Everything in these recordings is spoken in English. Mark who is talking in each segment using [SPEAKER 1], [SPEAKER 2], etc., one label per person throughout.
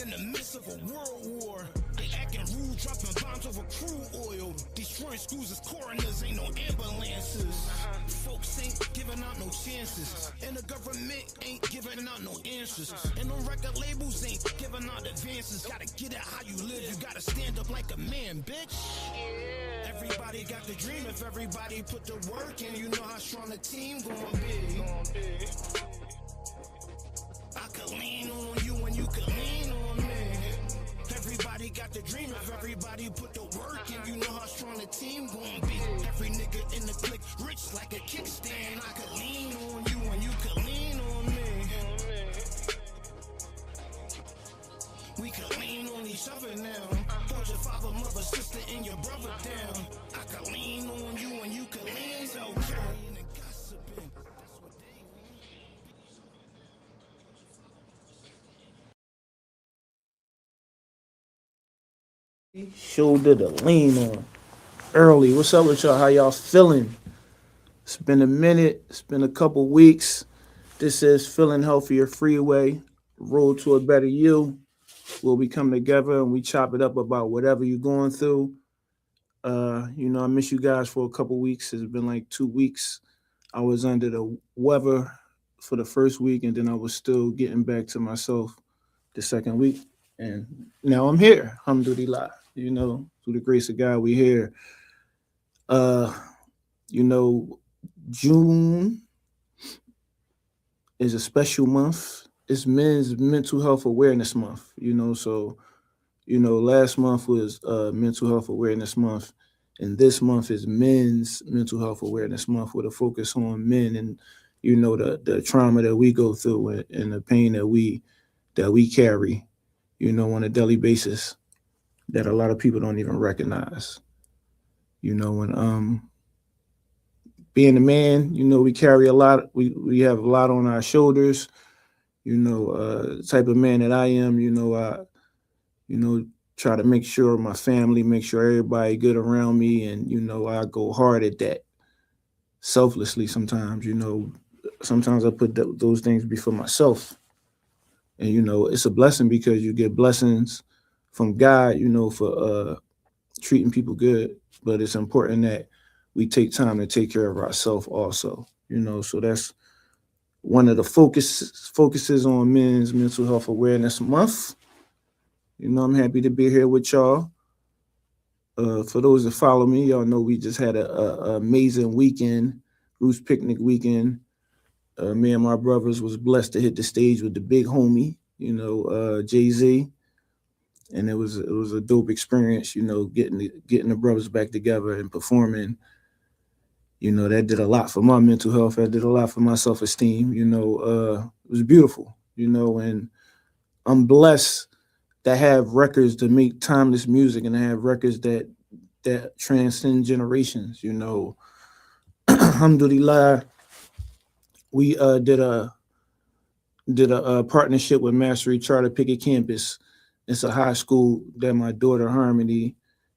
[SPEAKER 1] in the midst of a world war. They acting rude, dropping bombs over crude oil. Destroying schools as coroners, ain't no ambulances. Folks ain't giving out no chances. And the government ain't giving out no answers. And the record labels ain't giving out advances. Gotta get it how you live, you gotta stand up like a man, bitch. Everybody got the dream, if everybody put the work in, you know how strong the team gon' be. I could lean on you and you could lean on me. Everybody got the dream, if everybody put the work in, you know how strong the team gon' be. Every nigga in the clique rich like a kickstand. I could lean on you and you could lean on me. We could lean on each other now. Hold your father, mother, sister, and your brother down. I could lean on you and you could lean so carrying and gossiping. That's what they want.
[SPEAKER 2] Shoulder to lean on. Early. What's up with y'all? How y'all feeling? It's been a minute. It's been a couple weeks. This is Feeling Healthier Freeway. Road to a better you. Where we come together and we chop it up about whatever you're going through. I miss you guys for a couple weeks. It's been like 2 weeks. I was under the weather for the first week, and then I was still getting back to myself the second week. And now I'm here. Alhamdulillah. Through the grace of God, we here. Uh, you know, June is a special month. It's Men's Mental Health Awareness Month. Last month was Mental Health Awareness Month, and this month is Men's Mental Health Awareness Month with a focus on men and the trauma that we go through and the pain that we carry, on a daily basis that a lot of people don't even recognize. When being a man, we carry a lot. We have a lot on our shoulders. The type of man that I am, try to make sure my family, make sure everybody good around me. And, I go hard at that selflessly sometimes, sometimes I put those things before myself. And, it's a blessing because you get blessings from God, for treating people good. But it's important that we take time to take care of ourselves also, so that's one of the focuses on Men's Mental Health Awareness Month. I'm happy to be here with y'all. For those that follow me, y'all know we just had a amazing weekend, Roots Picnic weekend. Me and my brothers was blessed to hit the stage with the big homie, Jay-Z. And it was a dope experience, getting the brothers back together and performing. That did a lot for my mental health. That did a lot for my self-esteem. It was beautiful, and I'm blessed to have records to make timeless music and to have records that transcend generations. Alhamdulillah, we did a partnership with Mastery Charter Picket Campus. It's a high school that my daughter Harmony,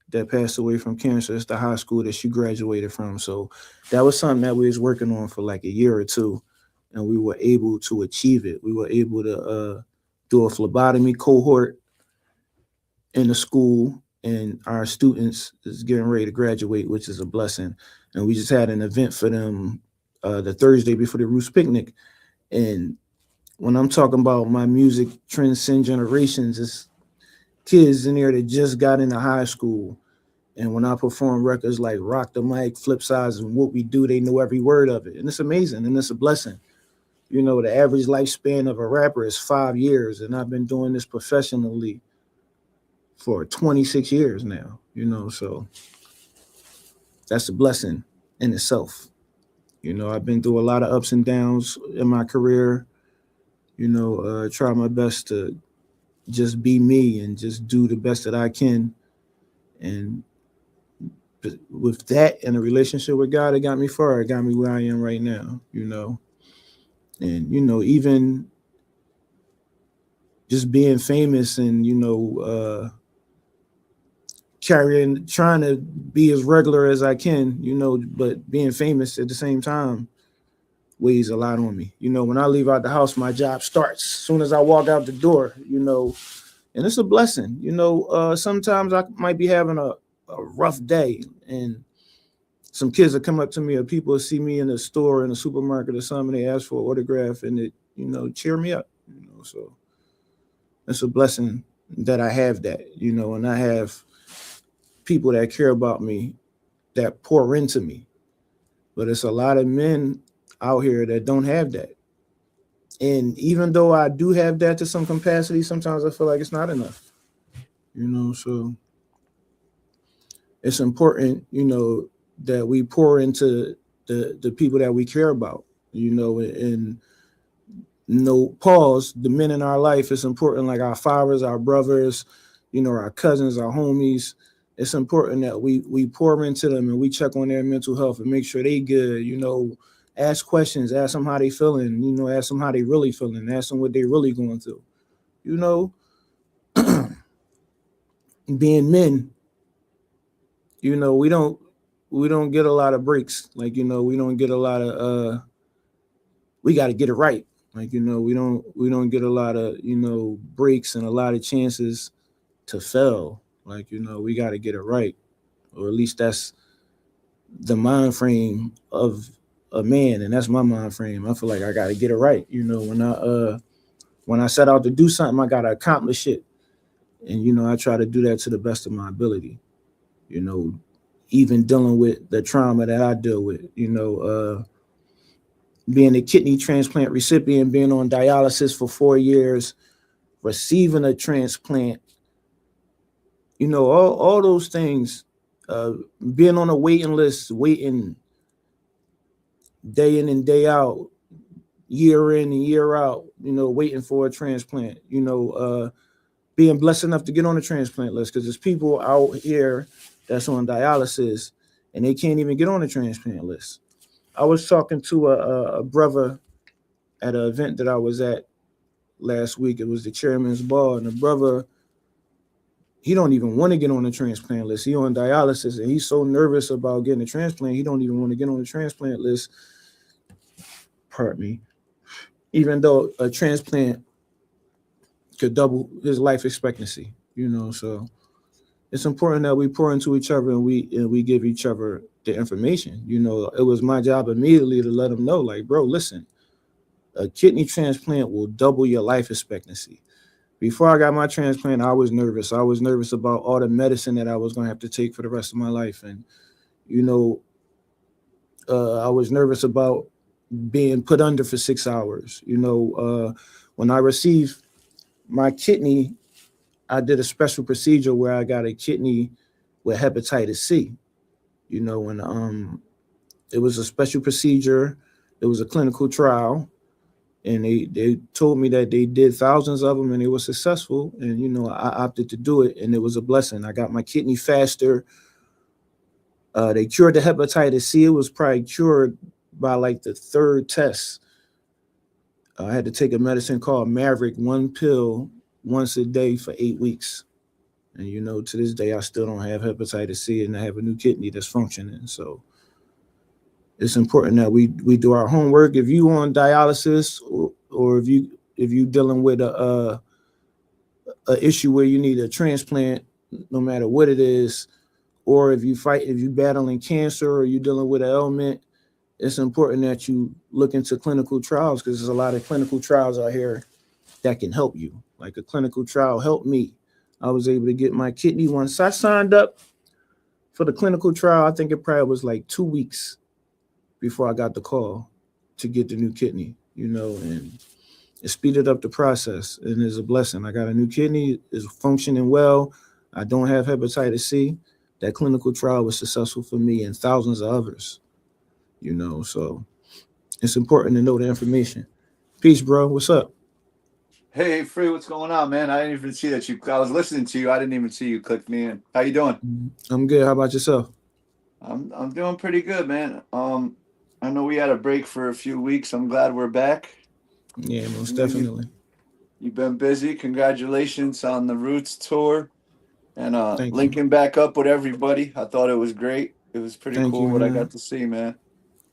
[SPEAKER 2] that passed away from cancer, it's the high school that she graduated from. So that was something that we was working on for like a year or two, and we were able to achieve it. We were able to do a phlebotomy cohort in the school, and our students is getting ready to graduate, which is a blessing. And we just had an event for them the Thursday before the Roots Picnic. And when I'm talking about my music transcend generations, it's kids in there that just got into high school. And when I perform records like Rock the Mic, Flip Sides, and What We Do, they know every word of it. And it's amazing, and it's a blessing. The average lifespan of a rapper is 5 years, and I've been doing this professionally for 26 years now, so that's a blessing in itself. I've been through a lot of ups and downs in my career, try my best to just be me and just do the best that I can. And with that and a relationship with God, it got me far. It got me where I am right now, And, even just being famous and, trying to be as regular as I can, but being famous at the same time weighs a lot on me. When I leave out the house, my job starts. As soon as I walk out the door, and it's a blessing. Sometimes I might be having a rough day, and some kids will come up to me, or people will see me in the store, in the supermarket, or something. They ask for an autograph, and it, cheer me up. So it's a blessing that I have that, and I have people that care about me, that pour into me. But it's a lot of men out here that don't have that. And even though I do have that to some capacity, sometimes I feel like it's not enough. So it's important, that we pour into the people that we care about, and pause, the men in our life. It's important, like our fathers, our brothers, our cousins, our homies. It's important that we pour into them and we check on their mental health and make sure they good. Ask questions, ask them how they feeling. Ask them how they really feeling. Ask them what they really going through. You know, being men, we don't get a lot of breaks. Like, we don't get a lot of we got to get it right. Like, we don't get a lot of, breaks and a lot of chances to fail. Like, we got to get it right. Or at least that's the mind frame of a man, and that's my mind frame. I feel like I got to get it right. When I set out to do something, I got to accomplish it. And I try to do that to the best of my ability. You know, even dealing with the trauma that I deal with. Being a kidney transplant recipient, being on dialysis for 4 years, receiving a transplant, all those things, being on a waiting list, waiting day in and day out, year in and year out, waiting for a transplant, being blessed enough to get on the transplant list, because there's people out here that's on dialysis and they can't even get on the transplant list. I was talking to a brother at an event that I was at last week. It was the chairman's ball, and the brother, he don't even want to get on the transplant list. He on dialysis, and he's so nervous about getting a transplant. He don't even want to get on the transplant list. Pardon me. Even though a transplant could double his life expectancy, so it's important that we pour into each other, and we give each other the information. It was my job immediately to let him know, like, bro, listen, a kidney transplant will double your life expectancy. Before I got my transplant, I was nervous. I was nervous about all the medicine that I was going to have to take for the rest of my life. And, I was nervous about being put under for 6 hours. When I received my kidney, I did a special procedure where I got a kidney with hepatitis C. And it was a special procedure. It was a clinical trial. And they told me that they did thousands of them and they were successful. And, I opted to do it, and it was a blessing. I got my kidney faster. They cured the hepatitis C. It was probably cured by like the third test. I had to take a medicine called Maverick, one pill once a day for 8 weeks. And, to this day, I still don't have hepatitis C, and I have a new kidney that's functioning. So it's important that we do our homework. If you on dialysis, or if you dealing with a issue where you need a transplant, no matter what it is, or if you battling cancer, or you dealing with an ailment, it's important that you look into clinical trials, because there's a lot of clinical trials out here that can help you. Like, a clinical trial helped me. I was able to get my kidney once I signed up for the clinical trial. I think it probably was like 2 weeks before I got the call to get the new kidney, and it speeded up the process, and it's a blessing. I got a new kidney, is functioning well. I don't have hepatitis C. That clinical trial was successful for me and thousands of others, so it's important to know the information. Peace, bro. What's up?
[SPEAKER 3] Hey, Free, what's going on, man? I didn't even see that you. I was listening to you. I didn't even see you click me in. How you doing?
[SPEAKER 2] I'm good. How about yourself?
[SPEAKER 3] I'm doing pretty good, man. I know we had a break for a few weeks. I'm glad we're back.
[SPEAKER 2] Yeah, most
[SPEAKER 3] I know
[SPEAKER 2] definitely.
[SPEAKER 3] you've been busy. Congratulations on the Roots tour and
[SPEAKER 2] Thank you.
[SPEAKER 3] linking back up with everybody. I thought it was great. It was pretty
[SPEAKER 2] Thank
[SPEAKER 3] cool
[SPEAKER 2] you,
[SPEAKER 3] what I got
[SPEAKER 2] man.
[SPEAKER 3] to see, man.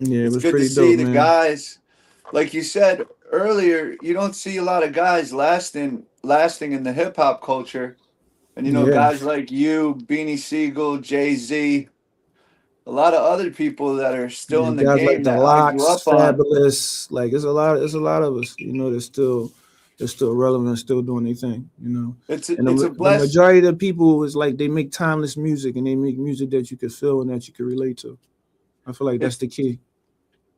[SPEAKER 2] Yeah, it
[SPEAKER 3] It's
[SPEAKER 2] was
[SPEAKER 3] good to
[SPEAKER 2] pretty
[SPEAKER 3] see
[SPEAKER 2] dope,
[SPEAKER 3] the
[SPEAKER 2] man.
[SPEAKER 3] guys. Like you said earlier, you don't see a lot of guys lasting in the hip hop culture. And you know,
[SPEAKER 2] Yeah.
[SPEAKER 3] guys like you, Beanie Siegel, Jay-Z, a lot of other people that are still
[SPEAKER 2] Yeah,
[SPEAKER 3] in the
[SPEAKER 2] guys like
[SPEAKER 3] game
[SPEAKER 2] the
[SPEAKER 3] that I grew
[SPEAKER 2] Locks,
[SPEAKER 3] up on.
[SPEAKER 2] Fabulous, like it's a lot of us, you know, they're still relevant, still doing their thing, you know. And
[SPEAKER 3] It's a
[SPEAKER 2] the
[SPEAKER 3] bless
[SPEAKER 2] majority of the people is like they make timeless music and they make music that you could feel and that you could relate to. I feel like that's
[SPEAKER 3] it's
[SPEAKER 2] the key.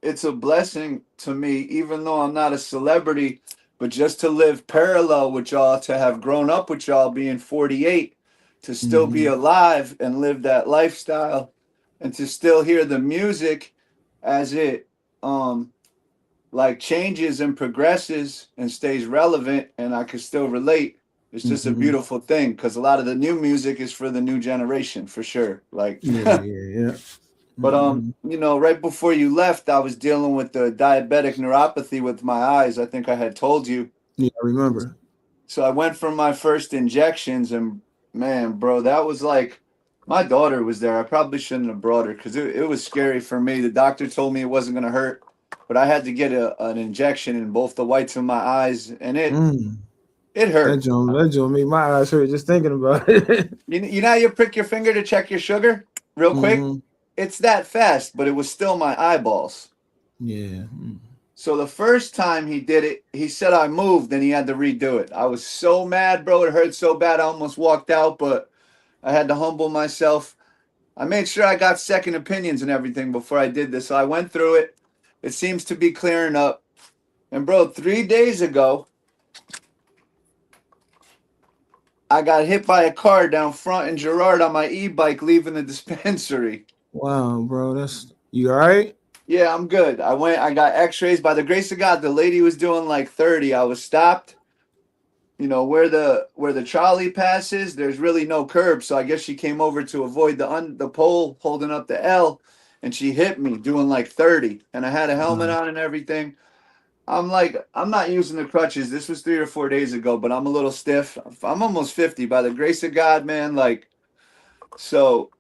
[SPEAKER 3] it's a blessing to me, even though I'm not a celebrity, but just to live parallel with y'all, to have grown up with y'all being 48, to still be
[SPEAKER 2] Hmm.
[SPEAKER 3] alive and live that lifestyle, and to still hear the music as it um like changes and progresses and stays relevant, and I can still relate. It's just a
[SPEAKER 2] Hmm.
[SPEAKER 3] beautiful thing because a lot of the new music is for the new generation for sure. Like
[SPEAKER 2] Yeah, yeah, yeah.
[SPEAKER 3] but
[SPEAKER 2] Hmm.
[SPEAKER 3] you know, right before you left, I was dealing with the diabetic neuropathy with my eyes. I think I had told you.
[SPEAKER 2] Yeah, I remember.
[SPEAKER 3] So I went for my first injections, and man, bro, that was like my daughter was there. I probably shouldn't have brought her because it was scary for me. The doctor told me it wasn't going to hurt, but I had to get an injection in both the whites of my eyes, and
[SPEAKER 2] Mm.
[SPEAKER 3] it hurt.
[SPEAKER 2] That joint made my eyes hurt just thinking about it.
[SPEAKER 3] You know how you prick your finger to check your sugar real quick?
[SPEAKER 2] Hmm.
[SPEAKER 3] It's that fast, but it was still my eyeballs.
[SPEAKER 2] Yeah.
[SPEAKER 3] So the first time he did it, he said I moved and he had to redo it. I was so mad, bro. It hurt so bad I almost walked out, but I had to humble myself. I made sure I got second opinions and everything before I did this. So I went through it. It seems to be clearing up. And bro, 3 days ago, I got hit by a car down front in Girard on my e-bike leaving the dispensary.
[SPEAKER 2] Wow, bro, that's you all right?
[SPEAKER 3] Yeah, I'm good. I got x-rays. By the grace of God, the lady was doing like 30. I was stopped. You know where the trolley passes, there's really no curb, so I guess she came over to avoid the pole holding up the L, and she hit me doing like 30, and I had a helmet
[SPEAKER 2] Wow.
[SPEAKER 3] on and everything. I'm like, I'm not using the crutches. This was 3 or 4 days ago, but I'm a little stiff. I'm almost 50 by the grace of God, man. Like, so,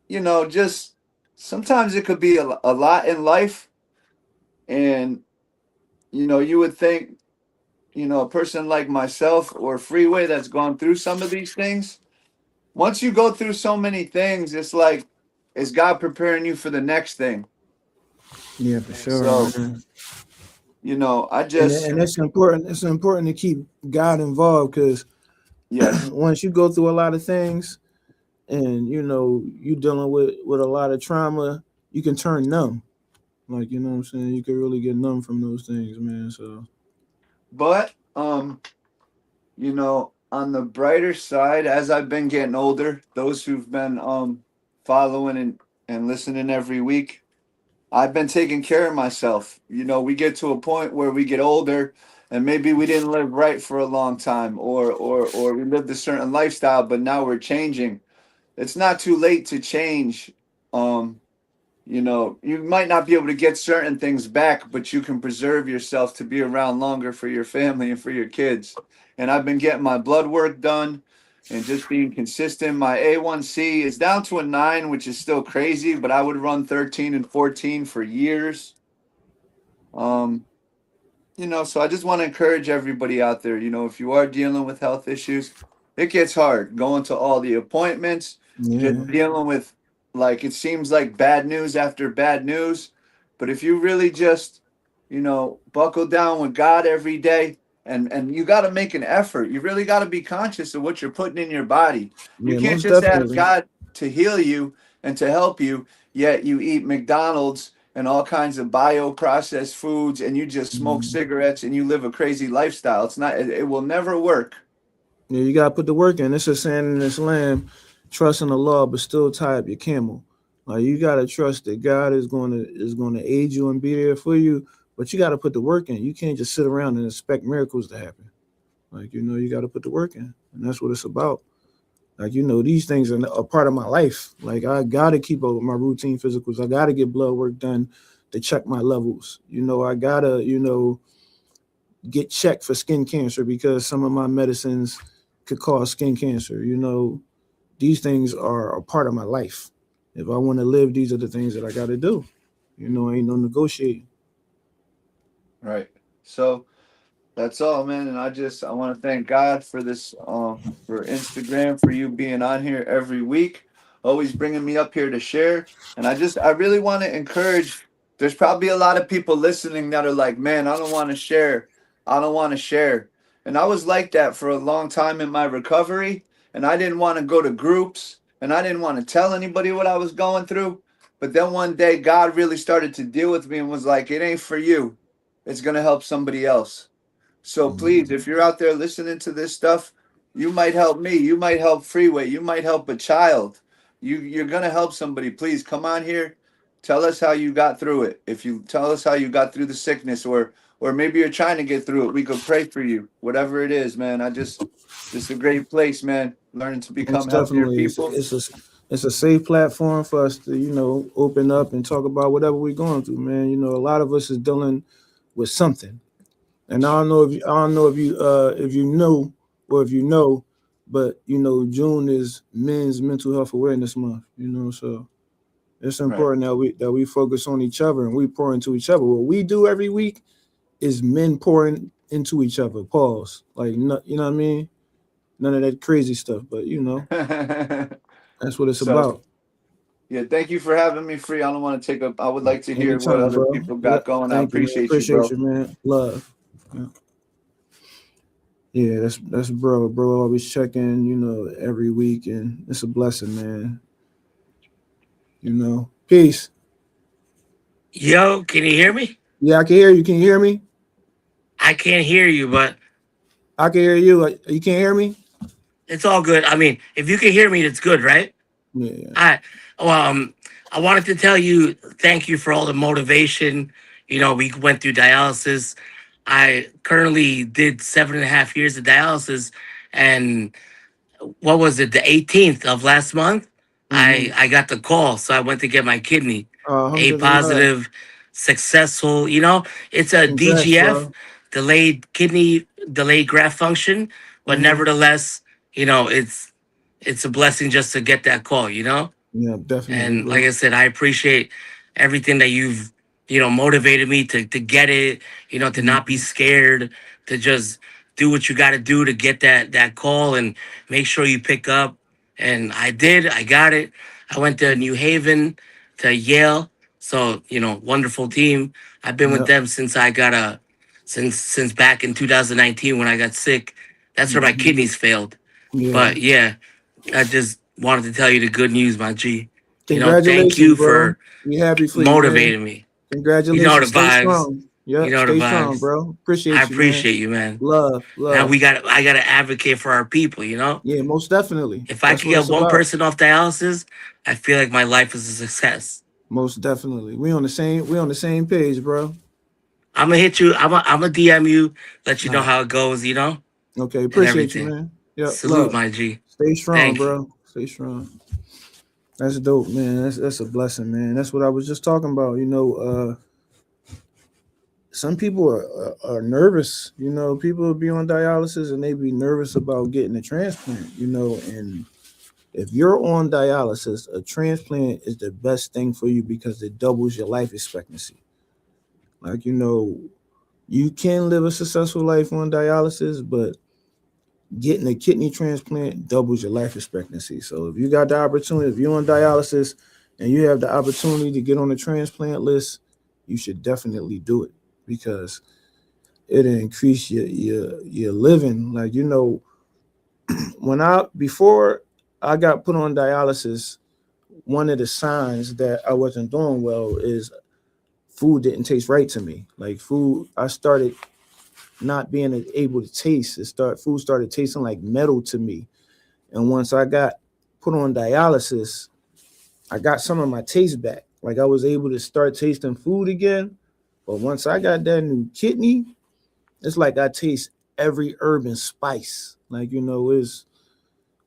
[SPEAKER 3] you know, just sometimes it could be a lot in life, and you know, you would think, you know, a person like myself or Freeway that's gone through some of these things, once you go through so many things, it's like, is God preparing you for the next thing?
[SPEAKER 2] Yeah, for sure,
[SPEAKER 3] So,
[SPEAKER 2] man.
[SPEAKER 3] you know, I
[SPEAKER 2] And
[SPEAKER 3] just,
[SPEAKER 2] it's important. It's important to keep God involved because
[SPEAKER 3] yes,
[SPEAKER 2] once you go through a lot of things, and you know you dealing with a lot of trauma, you can turn numb. Like you know what I'm saying. You can really get numb from those things, man. So
[SPEAKER 3] but, you know, on the brighter side, as I've been getting older, those who've been, following and listening every week, I've been taking care of myself. You know, we get to a point where we get older and maybe we didn't live right for a long time or we lived a certain lifestyle, but now we're changing. It's not too late to change. Um, you know, you might not be able to get certain things back, but you can preserve yourself to be around longer for your family and for your kids. And I've been getting my blood work done and just being consistent. My A1C is down to a 9, which is still crazy, but I would run 13 and 14 for years. Um, you know, so I just want to encourage everybody out there, you know, if you are dealing with health issues, it gets hard going to all the appointments, just
[SPEAKER 2] yeah,
[SPEAKER 3] dealing with, like, it seems like bad news after bad news. But if you really just, you know, buckle down with God every day, and you got to make an effort. You really got to be conscious of what you're putting in your body. You
[SPEAKER 2] yeah,
[SPEAKER 3] can't
[SPEAKER 2] most
[SPEAKER 3] just ask
[SPEAKER 2] definitely.
[SPEAKER 3] God to heal you and to help you, yet you eat McDonald's and all kinds of bioprocessed foods and you just smoke
[SPEAKER 2] Mhm.
[SPEAKER 3] cigarettes and you live a crazy lifestyle. It's not, it will never work.
[SPEAKER 2] Yeah, you gotta put the work in. It's a saying in Islam, trust in the law, but still tie up your camel. Like you gotta trust that God is going to aid you and be there for you, but you gotta put the work in. You can't just sit around and expect miracles to happen. Like you know, you gotta put the work in, and that's what it's about. Like you know, these things are a part of my life. Like I gotta keep up with my routine physicals. I gotta get blood work done to check my levels. You know, I gotta get checked for skin cancer because some of my medicines could cause skin cancer. You know, these things are a part of my life. If I want to live, these are the things that I got to do. You know, ain't no negotiating.
[SPEAKER 3] Right. So that's all, man. And I want to thank God for this, for Instagram, for you being on here every week, always bringing me up here to share. And I really want to encourage. There's probably a lot of people listening that are like, man, I don't want to share. I don't want to share. And I was like that for a long time in my recovery. And I didn't want to go to groups and I didn't want to tell anybody what I was going through. But then one day, God really started to deal with me and was like, it ain't for you. It's going to help somebody else. So please, if you're out there listening to this stuff, you might help me. You might help Freeway. You might help a child. You're gonna help somebody. Please come on here. Tell us how you got through it. If you tell us how you got through the sickness, or maybe you're trying to get through it, we could pray for you. Whatever it is, man. This is a great place, man. Learning to become
[SPEAKER 2] Most
[SPEAKER 3] healthier
[SPEAKER 2] definitely,
[SPEAKER 3] people.
[SPEAKER 2] it's a safe platform for us to open up and talk about whatever we're going through, man. A lot of us is dealing with something, and I don't know if you know or if you know, but June is Men's Mental Health Awareness Month. So it's
[SPEAKER 3] Right.
[SPEAKER 2] important that we focus on each other and we pour into each other. What we do every week is men pouring into each other. Pause. Like, no, you know what I mean? None of that crazy stuff, but that's what it's
[SPEAKER 3] So
[SPEAKER 2] about.
[SPEAKER 3] yeah, thank you for having me free. I don't want to take up. I would like to hear what
[SPEAKER 2] Anytime,
[SPEAKER 3] other
[SPEAKER 2] bro.
[SPEAKER 3] people
[SPEAKER 2] Yeah,
[SPEAKER 3] got going. I
[SPEAKER 2] thank you, man.
[SPEAKER 3] appreciate you,
[SPEAKER 2] Appreciate
[SPEAKER 3] bro.
[SPEAKER 2] you, man. Love. Yeah, yeah, that's bro. Bro always checking, every week, and it's a blessing, man. Peace.
[SPEAKER 4] Yo, can you hear me?
[SPEAKER 2] Yeah, I can hear you. Can you hear me?
[SPEAKER 4] I can't hear you, but
[SPEAKER 2] I can hear you. You can't hear me?
[SPEAKER 4] it's all good. I mean, if you can hear me, it's good, right?
[SPEAKER 2] Yeah.
[SPEAKER 4] I well, I wanted to tell you thank you for all the motivation. We went through dialysis. I currently did 7.5 years of dialysis, and what was it, the 18th of last month? I
[SPEAKER 2] Mm-hmm.
[SPEAKER 4] I got the call, so I went to get my kidney. A
[SPEAKER 2] Alhamdulillah.
[SPEAKER 4] positive, successful. It's a
[SPEAKER 2] Congrats,
[SPEAKER 4] DGF,
[SPEAKER 2] bro.
[SPEAKER 4] delayed graft function, but
[SPEAKER 2] Mm-hmm.
[SPEAKER 4] nevertheless, it's a blessing just to get that call.
[SPEAKER 2] Yeah, definitely,
[SPEAKER 4] And like
[SPEAKER 2] bro.
[SPEAKER 4] I said, I appreciate everything that you've, motivated me to get it, to not be
[SPEAKER 2] Mm-hmm.
[SPEAKER 4] scared, to just do what you got to do to get that call and make sure you pick up. And I did, I got it. I went to New Haven, to Yale. So, wonderful team. I've been with
[SPEAKER 2] Yep.
[SPEAKER 4] them since I got since back in 2019 when I got sick. That's where my
[SPEAKER 2] Mm-hmm.
[SPEAKER 4] kidneys failed.
[SPEAKER 2] Yeah.
[SPEAKER 4] But yeah, I just wanted to tell you the good news, my G. Thank
[SPEAKER 2] Congratulations,
[SPEAKER 4] you
[SPEAKER 2] bro.
[SPEAKER 4] for
[SPEAKER 2] We happy for you, man.
[SPEAKER 4] motivating me. You know the
[SPEAKER 2] Congratulations. Stay
[SPEAKER 4] vibes.
[SPEAKER 2] strong.
[SPEAKER 4] You
[SPEAKER 2] Yep.
[SPEAKER 4] know the
[SPEAKER 2] Stay strong,
[SPEAKER 4] vibes.
[SPEAKER 2] bro.
[SPEAKER 4] I
[SPEAKER 2] Appreciate you, man.
[SPEAKER 4] appreciate you, man.
[SPEAKER 2] Love,
[SPEAKER 4] Now
[SPEAKER 2] love.
[SPEAKER 4] I gotta advocate for our people.
[SPEAKER 2] Yeah, most definitely.
[SPEAKER 4] If I
[SPEAKER 2] That's
[SPEAKER 4] could
[SPEAKER 2] what
[SPEAKER 4] get
[SPEAKER 2] it's
[SPEAKER 4] one
[SPEAKER 2] about.
[SPEAKER 4] person off dialysis, I feel like my life is a success.
[SPEAKER 2] Most definitely. We on the same page, bro.
[SPEAKER 4] I'm gonna hit you. I'm gonna DM you, let you
[SPEAKER 2] All
[SPEAKER 4] know
[SPEAKER 2] right.
[SPEAKER 4] how it goes,
[SPEAKER 2] Okay.
[SPEAKER 4] and
[SPEAKER 2] Appreciate you,
[SPEAKER 4] everything.
[SPEAKER 2] man. Yep.
[SPEAKER 4] Salute,
[SPEAKER 2] Love.
[SPEAKER 4] my G.
[SPEAKER 2] Stay strong,
[SPEAKER 4] Thank you.
[SPEAKER 2] bro. Stay strong. That's dope, man. That's a blessing, man. That's what I was just talking about. Some people are nervous. People be on dialysis and they be nervous about getting a transplant. And if you're on dialysis, a transplant is the best thing for you because it doubles your life expectancy. Like, you can live a successful life on dialysis, but getting a kidney transplant doubles your life expectancy. So if you got the opportunity, if you're on dialysis and you have the opportunity to get on the transplant list, you should definitely do it because it'll increase your living. Like, when before I got put on dialysis, one of the signs that I wasn't doing well is food didn't taste right to me. Like, food, I started not being able to taste. Food started tasting like metal to me. And once I got put on dialysis, I got some of my taste back. Like, I was able to start tasting food again. But once I got that new kidney, it's like I taste every herb and spice. Like, it's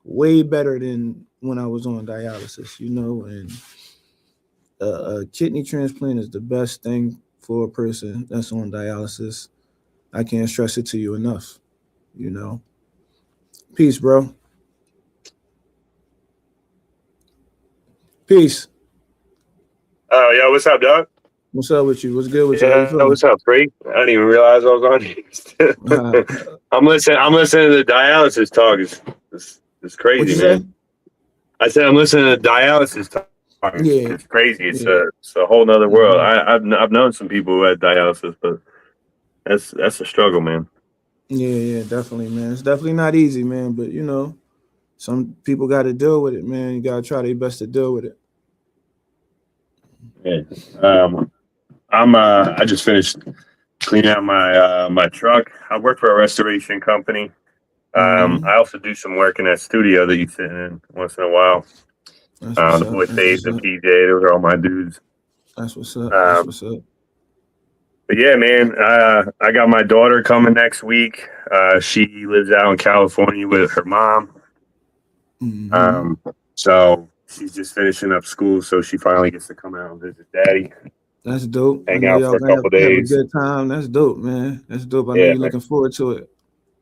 [SPEAKER 2] way better than when I was on dialysis, and a kidney transplant is the best thing for a person that's on dialysis. I can't stress it to you enough, you know. Peace, bro. Peace.
[SPEAKER 5] Oh, yeah, what's up, dog?
[SPEAKER 2] What's up with you? What's good with you? How you
[SPEAKER 5] Yeah,
[SPEAKER 2] feeling?
[SPEAKER 5] what's up, freak? I didn't even realize I was on
[SPEAKER 2] Uh,
[SPEAKER 5] here. I'm listening. I'm listening to the dialysis talk. It's
[SPEAKER 2] what
[SPEAKER 5] crazy,
[SPEAKER 2] you say?
[SPEAKER 5] man. I said I'm listening to dialysis talk.
[SPEAKER 2] Yeah,
[SPEAKER 5] It's crazy.
[SPEAKER 2] yeah,
[SPEAKER 5] It's a whole nother world.
[SPEAKER 2] mhm.
[SPEAKER 5] I've known some people who had dialysis, but that's a struggle, man.
[SPEAKER 2] Yeah, definitely, man. It's definitely not easy, man. But some people got to deal with it, man. You got to try their best to deal with it.
[SPEAKER 5] Yeah. I just finished cleaning out my truck. I work for a restoration company.
[SPEAKER 2] Hmm.
[SPEAKER 5] I also do some work in that studio that you sit in once in a while.
[SPEAKER 2] That's what's up.
[SPEAKER 5] With
[SPEAKER 2] That's
[SPEAKER 5] Faith
[SPEAKER 2] what's
[SPEAKER 5] and
[SPEAKER 2] up.
[SPEAKER 5] PJ, those are all my dudes.
[SPEAKER 2] That's what's up. That's
[SPEAKER 5] Um,
[SPEAKER 2] what's up.
[SPEAKER 5] but yeah, man, I got my daughter coming next week. She lives out in California with her mom.
[SPEAKER 2] Hmm.
[SPEAKER 5] Um, so she's just finishing up school, so she finally gets to come out and visit daddy,
[SPEAKER 2] That's dope. I
[SPEAKER 5] hang
[SPEAKER 2] know
[SPEAKER 5] out
[SPEAKER 2] y'all
[SPEAKER 5] for a
[SPEAKER 2] gonna
[SPEAKER 5] couple
[SPEAKER 2] have a
[SPEAKER 5] days.
[SPEAKER 2] good time. That's dope, man. That's dope. I know
[SPEAKER 5] Yeah,
[SPEAKER 2] you're
[SPEAKER 5] man.
[SPEAKER 2] looking forward to it.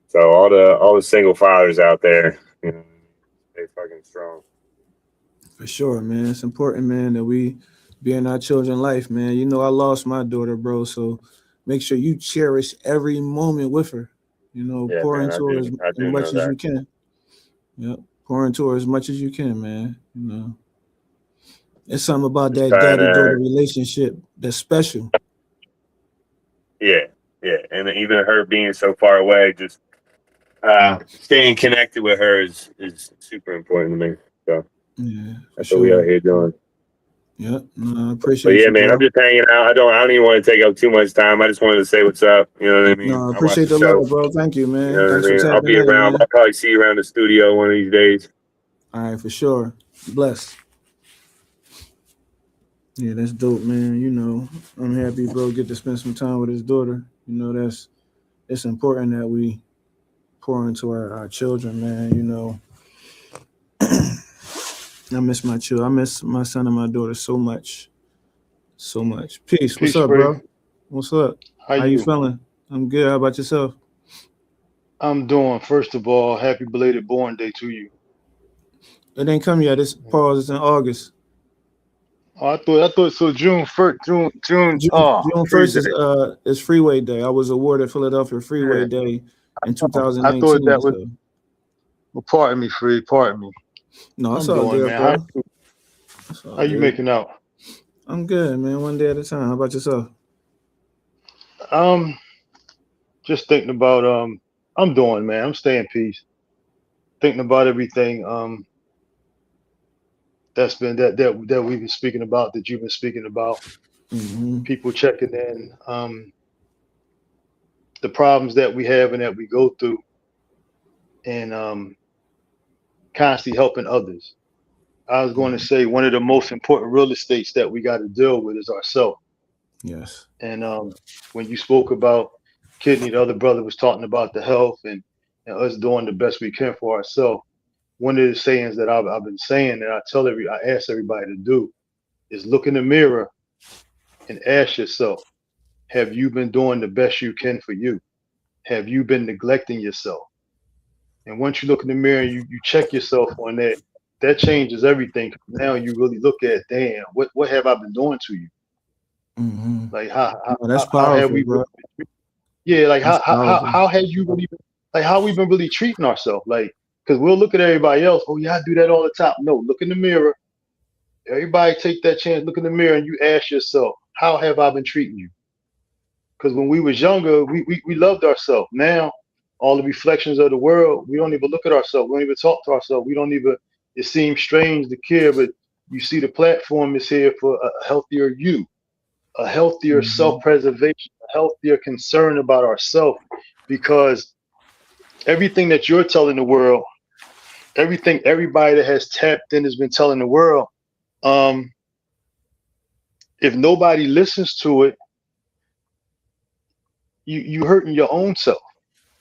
[SPEAKER 5] So all the single fathers out there, they fucking strong.
[SPEAKER 2] For sure, man. It's important, man, that we be in our children's life, man. I lost my daughter, bro. So make sure you cherish every moment with her.
[SPEAKER 5] Yeah,
[SPEAKER 2] Pour
[SPEAKER 5] man,
[SPEAKER 2] into her as
[SPEAKER 5] I do know
[SPEAKER 2] much as
[SPEAKER 5] that.
[SPEAKER 2] you can. Yep. Pour into her as much as you can, man. It's something about
[SPEAKER 5] Just
[SPEAKER 2] that
[SPEAKER 5] trying
[SPEAKER 2] daddy-daughter
[SPEAKER 5] to,
[SPEAKER 2] relationship that's special.
[SPEAKER 5] yeah, yeah, and even her being so far away, just staying connected with her is super important to me. So
[SPEAKER 2] Yeah, for
[SPEAKER 5] that's what we
[SPEAKER 2] sure.
[SPEAKER 5] out here doing.
[SPEAKER 2] Yep. No, I
[SPEAKER 5] But
[SPEAKER 2] appreciate
[SPEAKER 5] yeah,
[SPEAKER 2] you,
[SPEAKER 5] man, I'm
[SPEAKER 2] bro.
[SPEAKER 5] just hanging out. I don't even want to take up too much time. I just wanted to say what's up. You know what I mean?
[SPEAKER 2] No, I
[SPEAKER 5] I watch
[SPEAKER 2] appreciate
[SPEAKER 5] the
[SPEAKER 2] the
[SPEAKER 5] show.
[SPEAKER 2] love, bro. Thank you,
[SPEAKER 5] You
[SPEAKER 2] man.
[SPEAKER 5] know what I
[SPEAKER 2] Thanks for
[SPEAKER 5] mean? I'll
[SPEAKER 2] tapping
[SPEAKER 5] be
[SPEAKER 2] in,
[SPEAKER 5] around.
[SPEAKER 2] man.
[SPEAKER 5] I'll probably see you around the studio one of these days.
[SPEAKER 2] All right, for sure. Bless. Yeah, that's dope, man. I'm happy, bro, get to spend some time with his daughter. It's important that we pour into our children, man. I miss my children. I miss my son and my daughter so much. So much. Peace. What's
[SPEAKER 6] Peace,
[SPEAKER 2] up,
[SPEAKER 6] Free.
[SPEAKER 2] bro? What's up?
[SPEAKER 6] How
[SPEAKER 2] How you
[SPEAKER 6] you?
[SPEAKER 2] feeling? I'm good. How about yourself?
[SPEAKER 6] I'm doing. First of all, happy belated born day to you.
[SPEAKER 2] It ain't come yet. This pause is in August.
[SPEAKER 6] Oh, I thought so. June 1st, June. Oh,
[SPEAKER 2] June
[SPEAKER 6] praise
[SPEAKER 2] 1st
[SPEAKER 6] day.
[SPEAKER 2] is Freeway Day. I was awarded Philadelphia Freeway
[SPEAKER 6] Yeah.
[SPEAKER 2] Day in
[SPEAKER 6] I thought
[SPEAKER 2] 2019.
[SPEAKER 6] that was.
[SPEAKER 2] So
[SPEAKER 6] Well, pardon me, Free. Pardon me.
[SPEAKER 2] no, it's
[SPEAKER 6] I'm
[SPEAKER 2] all
[SPEAKER 6] doing,
[SPEAKER 2] good,
[SPEAKER 6] man.
[SPEAKER 2] bro. It's all
[SPEAKER 6] How you
[SPEAKER 2] good.
[SPEAKER 6] making out?
[SPEAKER 2] I'm good, man. One day at a time. How about yourself?
[SPEAKER 6] Um, just thinking about I'm doing, man. I'm staying peace. Thinking about everything that's been that we've been speaking about, that you've been speaking about.
[SPEAKER 2] Hmm.
[SPEAKER 6] People checking in. The problems that we have and that we go through, and constantly helping others. I was going to say one of the most important real estates that we got to deal with is ourselves.
[SPEAKER 2] Yes.
[SPEAKER 6] And when you spoke about kidney, the other brother was talking about the health and us doing the best we can for ourselves. One of the sayings that I've been saying that I ask everybody to do is look in the mirror and ask yourself, have you been doing the best you can for you? Have you been neglecting yourself? And once you look in the mirror and you check yourself on that, that changes everything. Now you really look at, damn, what have I been doing to you?
[SPEAKER 2] Hmm.
[SPEAKER 6] Like
[SPEAKER 2] No, that's
[SPEAKER 6] how have
[SPEAKER 2] powerful,
[SPEAKER 6] we
[SPEAKER 2] bro.
[SPEAKER 6] really, yeah, like
[SPEAKER 2] That's powerful.
[SPEAKER 6] how have you really like how we been really treating ourselves? Like, because we'll look at everybody else, oh yeah, I do that all the time. No, look in the mirror. Everybody take that chance, look in the mirror and you ask yourself, how have I been treating you? Because when we was younger, we loved ourselves. Now, all the reflections of the world, we don't even look at ourselves. We don't even talk to ourselves. We don't even. It seems strange to care, but you see, the platform is here for a healthier you, a healthier
[SPEAKER 2] Hmm.
[SPEAKER 6] self-preservation, a healthier concern about ourselves. Because everything that you're telling the world, everything everybody that has tapped in has been telling the world. Um, if nobody listens to it, you hurting your own self.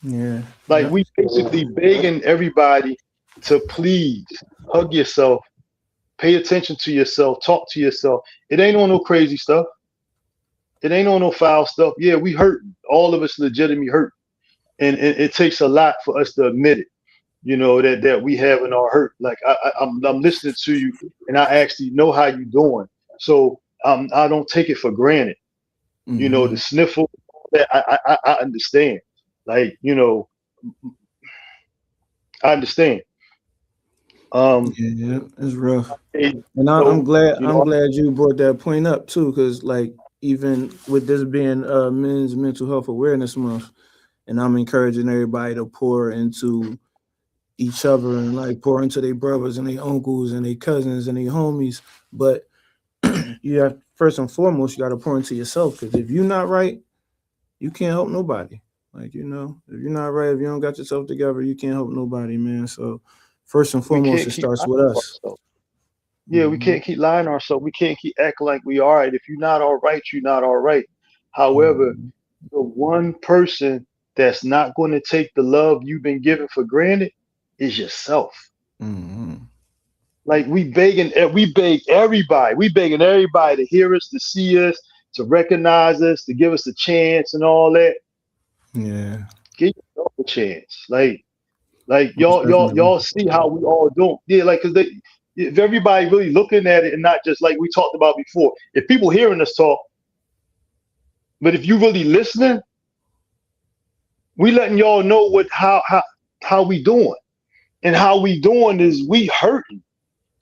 [SPEAKER 2] Yeah.
[SPEAKER 6] Like
[SPEAKER 2] Yep.
[SPEAKER 6] we basically begging everybody to please hug yourself, pay attention to yourself, talk to yourself. It ain't on no crazy stuff. It ain't on no foul stuff. Yeah, we hurt. All of us legitimately hurt, and it takes a lot for us to admit it. That we have in our hurt. Like I'm listening to you, and I actually know how you doing. So I don't take it for granted. You know, the sniffle, I understand. Like, you know, I understand.
[SPEAKER 2] Yeah, it's rough.
[SPEAKER 6] And,
[SPEAKER 2] And
[SPEAKER 6] so,
[SPEAKER 2] I'm glad
[SPEAKER 6] you
[SPEAKER 2] I'm
[SPEAKER 6] know,
[SPEAKER 2] glad you brought that point up too, because like even with this being Men's Mental Health Awareness Month, and I'm encouraging everybody to pour into each other and like pour into their brothers and their uncles and their cousins and their homies. But you have first and foremost, you got to pour into yourself, because if you're not right, you can't help nobody. Like, you know, if you're not right, if you don't got yourself together, you can't help nobody, man. So first and
[SPEAKER 6] we
[SPEAKER 2] foremost,
[SPEAKER 6] can't
[SPEAKER 2] it
[SPEAKER 6] keep
[SPEAKER 2] starts
[SPEAKER 6] lying
[SPEAKER 2] with
[SPEAKER 6] to
[SPEAKER 2] us.
[SPEAKER 6] ourselves. Yeah, we
[SPEAKER 2] Hmm
[SPEAKER 6] can't keep lying to ourselves. We can't keep acting like we all right. If you're not all right, you're not all right. However,
[SPEAKER 2] hmm
[SPEAKER 6] the one person that's not going to take the love you've been given for granted is yourself.
[SPEAKER 2] hmm
[SPEAKER 6] Like we beg everybody. We begging everybody to hear us, to see us, to recognize us, to give us a chance and all that.
[SPEAKER 2] Yeah,
[SPEAKER 6] Give yourself a chance. Like
[SPEAKER 2] most definitely.
[SPEAKER 6] y'all see how we all doing. Yeah, like because they, if everybody really looking at it and not just like we talked about before. If people hearing us talk, but if you really listening, we letting y'all know what how we doing. And how we doing is we hurting.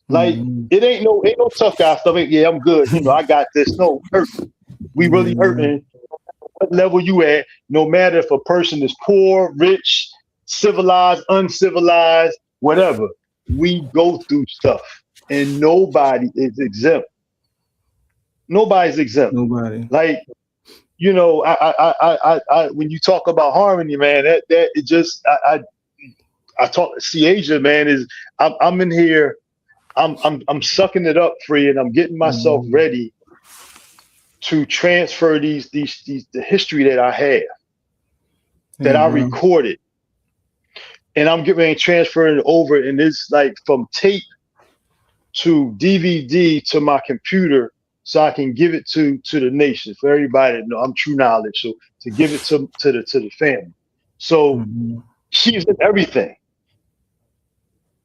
[SPEAKER 6] Like
[SPEAKER 2] Hmm
[SPEAKER 6] it ain't no tough guy stuff. Yeah, I'm good. You know, I got this. No, we hurt. We really
[SPEAKER 2] Yeah,
[SPEAKER 6] hurting. What level you at? No matter if a person is poor, rich, civilized, uncivilized, whatever. We go through stuff, and nobody is exempt. Nobody's exempt.
[SPEAKER 2] nobody.
[SPEAKER 6] Like you know, when you talk about harmony, man, that it just I talk. See, Asia, man, is I'm in here. I'm sucking it up free, and I'm getting myself
[SPEAKER 2] Hmm
[SPEAKER 6] ready to transfer these the history that I have,
[SPEAKER 2] Hey,
[SPEAKER 6] that I
[SPEAKER 2] bro.
[SPEAKER 6] recorded, and I'm getting ready to transfer it over, and it's like from tape to DVD to my computer, so I can give it to the nation for everybody to know I'm true knowledge. So to give it to the family. So
[SPEAKER 2] Hmm
[SPEAKER 6] she's in everything.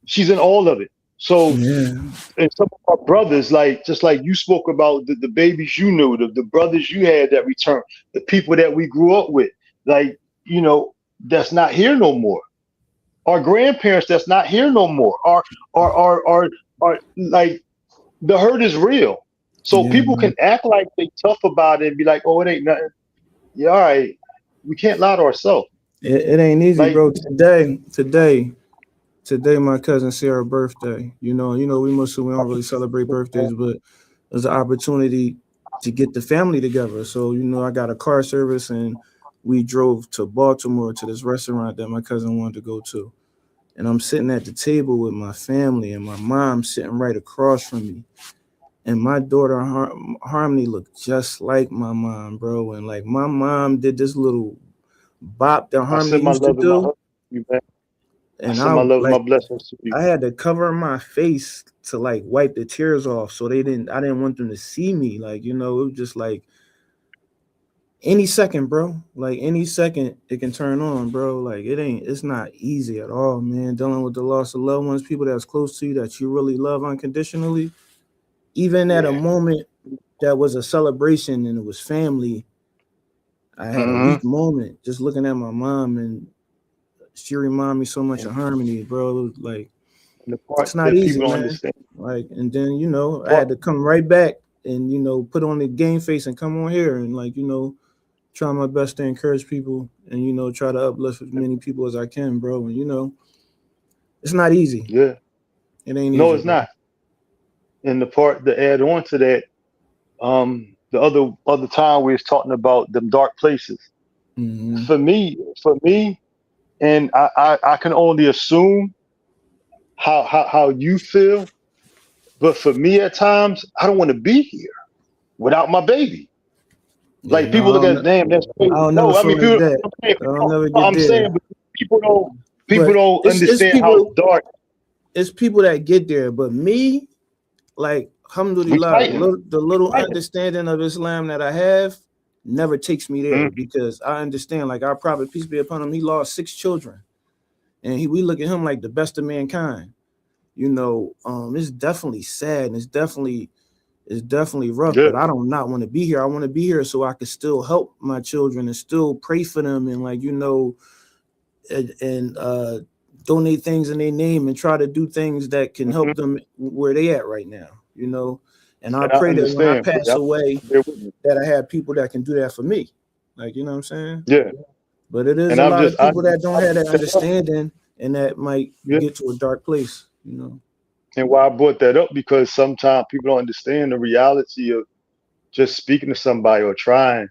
[SPEAKER 6] She's in all of it. So
[SPEAKER 2] Yeah.
[SPEAKER 6] and some of our brothers, like just like you spoke about the babies you knew, the brothers you had that returned, the people that we grew up with, like, you know, that's not here no more. Our grandparents that's not here no more. Our like the hurt is real. So
[SPEAKER 2] Yeah,
[SPEAKER 6] people
[SPEAKER 2] bro.
[SPEAKER 6] can act like they tough about it and be like, oh, it ain't nothing. Yeah, all right. We can't lie to ourselves.
[SPEAKER 2] It ain't easy,
[SPEAKER 6] Like,
[SPEAKER 2] bro. Today, my cousin Sarah's birthday. We Muslim, we don't really celebrate birthdays, but there's an opportunity to get the family together. So, I got a car service and we drove to Baltimore to this restaurant that my cousin wanted to go to. And I'm sitting at the table with my family and my mom sitting right across from me. And my daughter Harmony looked just like my mom, bro. And like my mom did this little bop that
[SPEAKER 6] I
[SPEAKER 2] Harmony
[SPEAKER 6] send my
[SPEAKER 2] used to
[SPEAKER 6] love and my
[SPEAKER 2] do.
[SPEAKER 6] hug to you, man. I
[SPEAKER 2] And
[SPEAKER 6] send
[SPEAKER 2] I
[SPEAKER 6] my love and my
[SPEAKER 2] like
[SPEAKER 6] blessings to you.
[SPEAKER 2] I had to cover my face to like wipe the tears off so I didn't want them to see me. Like, it was just like any second, bro. Like any second it can turn on, bro. Like it's not easy at all, man. Dealing with the loss of loved ones, people that's close to you that you really love unconditionally. Even at a
[SPEAKER 6] Yeah.
[SPEAKER 2] moment that was a celebration and it was family, I had a
[SPEAKER 6] Mm-hmm.
[SPEAKER 2] weak moment just looking at my mom, and she reminded me so much
[SPEAKER 6] And
[SPEAKER 2] of Harmony, bro. Like
[SPEAKER 6] the part
[SPEAKER 2] it's not
[SPEAKER 6] that
[SPEAKER 2] easy,
[SPEAKER 6] people don't
[SPEAKER 2] man.
[SPEAKER 6] understand.
[SPEAKER 2] Like, and then I
[SPEAKER 6] Part
[SPEAKER 2] had to come right back and put on the game face and come on here and like try my best to encourage people and try to uplift as many people as I can, bro. And it's not easy.
[SPEAKER 6] yeah.
[SPEAKER 2] It ain't
[SPEAKER 6] No,
[SPEAKER 2] easy,
[SPEAKER 6] it's
[SPEAKER 2] bro.
[SPEAKER 6] not. And the part to add on to that, the other time we was talking about them dark places.
[SPEAKER 2] Hmm
[SPEAKER 6] For me, and I can only assume how you feel, but for me at times, I don't want to be here without my baby.
[SPEAKER 2] Yeah,
[SPEAKER 6] Like
[SPEAKER 2] no,
[SPEAKER 6] people look at, damn, that's
[SPEAKER 2] I
[SPEAKER 6] crazy.
[SPEAKER 2] don't never
[SPEAKER 6] No, I
[SPEAKER 2] feel
[SPEAKER 6] mean,
[SPEAKER 2] like
[SPEAKER 6] people,
[SPEAKER 2] that.
[SPEAKER 6] I'm saying,
[SPEAKER 2] I don't never
[SPEAKER 6] no,
[SPEAKER 2] get
[SPEAKER 6] I'm saying,
[SPEAKER 2] there.
[SPEAKER 6] but people
[SPEAKER 2] But
[SPEAKER 6] don't
[SPEAKER 2] it's
[SPEAKER 6] understand how
[SPEAKER 2] people
[SPEAKER 6] dark
[SPEAKER 2] it's people that get there. But me, like,
[SPEAKER 6] we
[SPEAKER 2] alhamdulillah,
[SPEAKER 6] fighting.
[SPEAKER 2] the little
[SPEAKER 6] Fighting.
[SPEAKER 2] understanding of Islam that I have never takes me there
[SPEAKER 6] Mhm.
[SPEAKER 2] because I understand, like, our prophet, peace be upon him, he lost 6 children. And we look at him like the best of mankind. It's definitely sad and it's definitely rough,
[SPEAKER 6] Yeah.
[SPEAKER 2] but I don't not want to be here. I want to be here so I can still help my children and still pray for them and like, you know, and donate things in their name and try to do things that can help them where they at right now, you know. And I
[SPEAKER 6] And I
[SPEAKER 2] pray that when I
[SPEAKER 6] understand.
[SPEAKER 2] pass away,
[SPEAKER 6] Bear with me.
[SPEAKER 2] that I have people that can do that for me. Like, you know what I'm saying?
[SPEAKER 6] Yeah.
[SPEAKER 2] But it is
[SPEAKER 6] And
[SPEAKER 2] a
[SPEAKER 6] I'm
[SPEAKER 2] lot of
[SPEAKER 6] just,
[SPEAKER 2] people that don't have that
[SPEAKER 6] brought that up.
[SPEAKER 2] understanding and that might
[SPEAKER 6] Yeah.
[SPEAKER 2] get to a dark place, you know.
[SPEAKER 6] And why I brought that up, because sometimes people don't understand the reality of just speaking to somebody or trying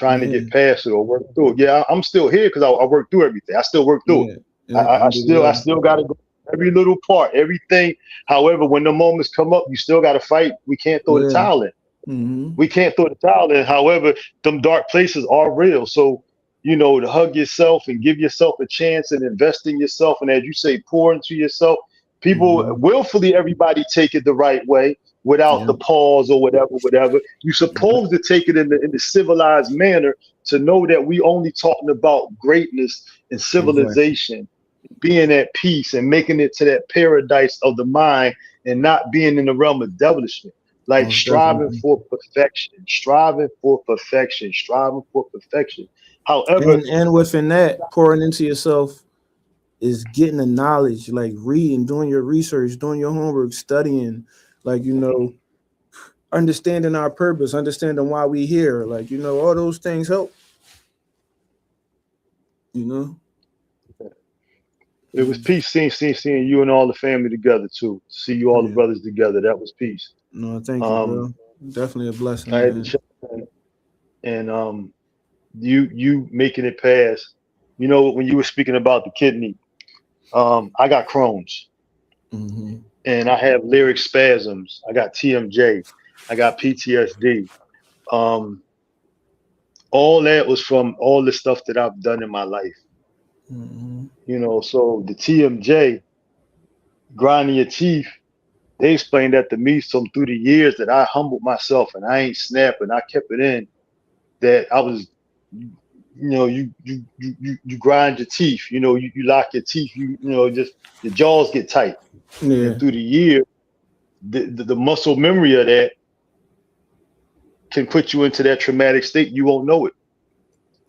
[SPEAKER 6] to
[SPEAKER 2] Yeah,
[SPEAKER 6] get past it or work through it. Yeah, I'm still here because I work through everything. I still work through it.
[SPEAKER 2] yeah.
[SPEAKER 6] I
[SPEAKER 2] Alhamdulillah.
[SPEAKER 6] still got to go every little part, everything. However, when the moments come up, you still got to fight. We can't throw the
[SPEAKER 2] Yeah.
[SPEAKER 6] towel in.
[SPEAKER 2] Mm-hmm.
[SPEAKER 6] We can't throw the towel in. However, them dark places are real. So, you know, to hug yourself and give yourself a chance and invest in yourself. And as you say, pour into yourself. People willfully, everybody take it the right way without the
[SPEAKER 2] Yeah.
[SPEAKER 6] pause or whatever. You're supposed to take it in the civilized manner to know that we only talking about greatness and
[SPEAKER 2] Exactly.
[SPEAKER 6] civilization, being at peace and making it to that paradise of the mind and not being in the realm of devilishment. Like
[SPEAKER 2] Most definitely.
[SPEAKER 6] striving for perfection. However,
[SPEAKER 2] And within that, pouring into yourself is getting the knowledge, like reading, doing your research, doing your homework, studying, like, you know, understanding our purpose, understanding why we here. Like, you know, all those things help, you know.
[SPEAKER 6] it was peace seeing you and all the family together too. See you all the
[SPEAKER 2] Yeah.
[SPEAKER 6] brothers together. That was peace.
[SPEAKER 2] No, thank you,
[SPEAKER 6] Um,
[SPEAKER 2] bro. Definitely a blessing,
[SPEAKER 6] I had to
[SPEAKER 2] man.
[SPEAKER 6] check in, and you making it past. You know, when you were speaking about the kidney, I got Crohn's
[SPEAKER 2] Mm-hmm.
[SPEAKER 6] and I have lyric spasms. I got TMJ. I got PTSD. Um, all that was from all the stuff that I've done in my life.
[SPEAKER 2] Mm-hmm.
[SPEAKER 6] You know, so the TMJ, grinding your teeth, they explained that to me. So through the years that I humbled myself and I ain't snapping, I kept it in. That I was, you know, you grind your teeth. You know, you lock your teeth. You know, just your jaws get tight.
[SPEAKER 2] Yeah.
[SPEAKER 6] And through the year, the muscle memory of that can put you into that traumatic state. You won't know it.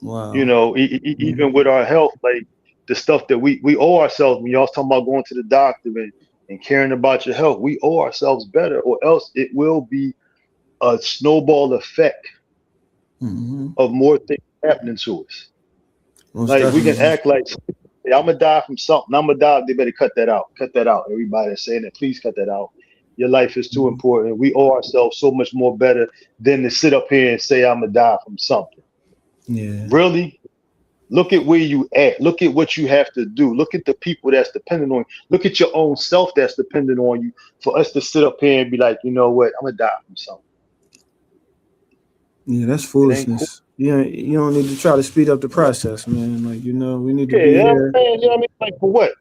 [SPEAKER 6] You
[SPEAKER 2] Wow.
[SPEAKER 6] know,
[SPEAKER 2] Mm-hmm.
[SPEAKER 6] even with our health, like the stuff that we owe ourselves. When y'all talking about going to the doctor and caring about your health, we owe ourselves better, or else it will be a snowball effect
[SPEAKER 2] Mm-hmm.
[SPEAKER 6] of more things happening to us.
[SPEAKER 2] Most
[SPEAKER 6] Like we can
[SPEAKER 2] definitely.
[SPEAKER 6] act like, hey, I'm gonna die from something. I'm gonna die. They better cut that out. Cut that out. Everybody that's saying that, please cut that out. Your life is too
[SPEAKER 2] Mm-hmm.
[SPEAKER 6] important. We owe ourselves so much more better than to sit up here and say I'm gonna die from something.
[SPEAKER 2] Yeah.
[SPEAKER 6] Really, look at where you at. Look at what you have to do. Look at the people that's dependent on you. Look at your own self that's dependent on you. For us to sit up here and be like, you know what, I'm gonna die from something.
[SPEAKER 2] Yeah, that's
[SPEAKER 6] It ain't cool.
[SPEAKER 2] foolishness. You don't need to try to speed up the process, man. Like, you know, we need to
[SPEAKER 6] Yeah,
[SPEAKER 2] be
[SPEAKER 6] you know what
[SPEAKER 2] here.
[SPEAKER 6] I'm saying? You know what I mean? Like for what?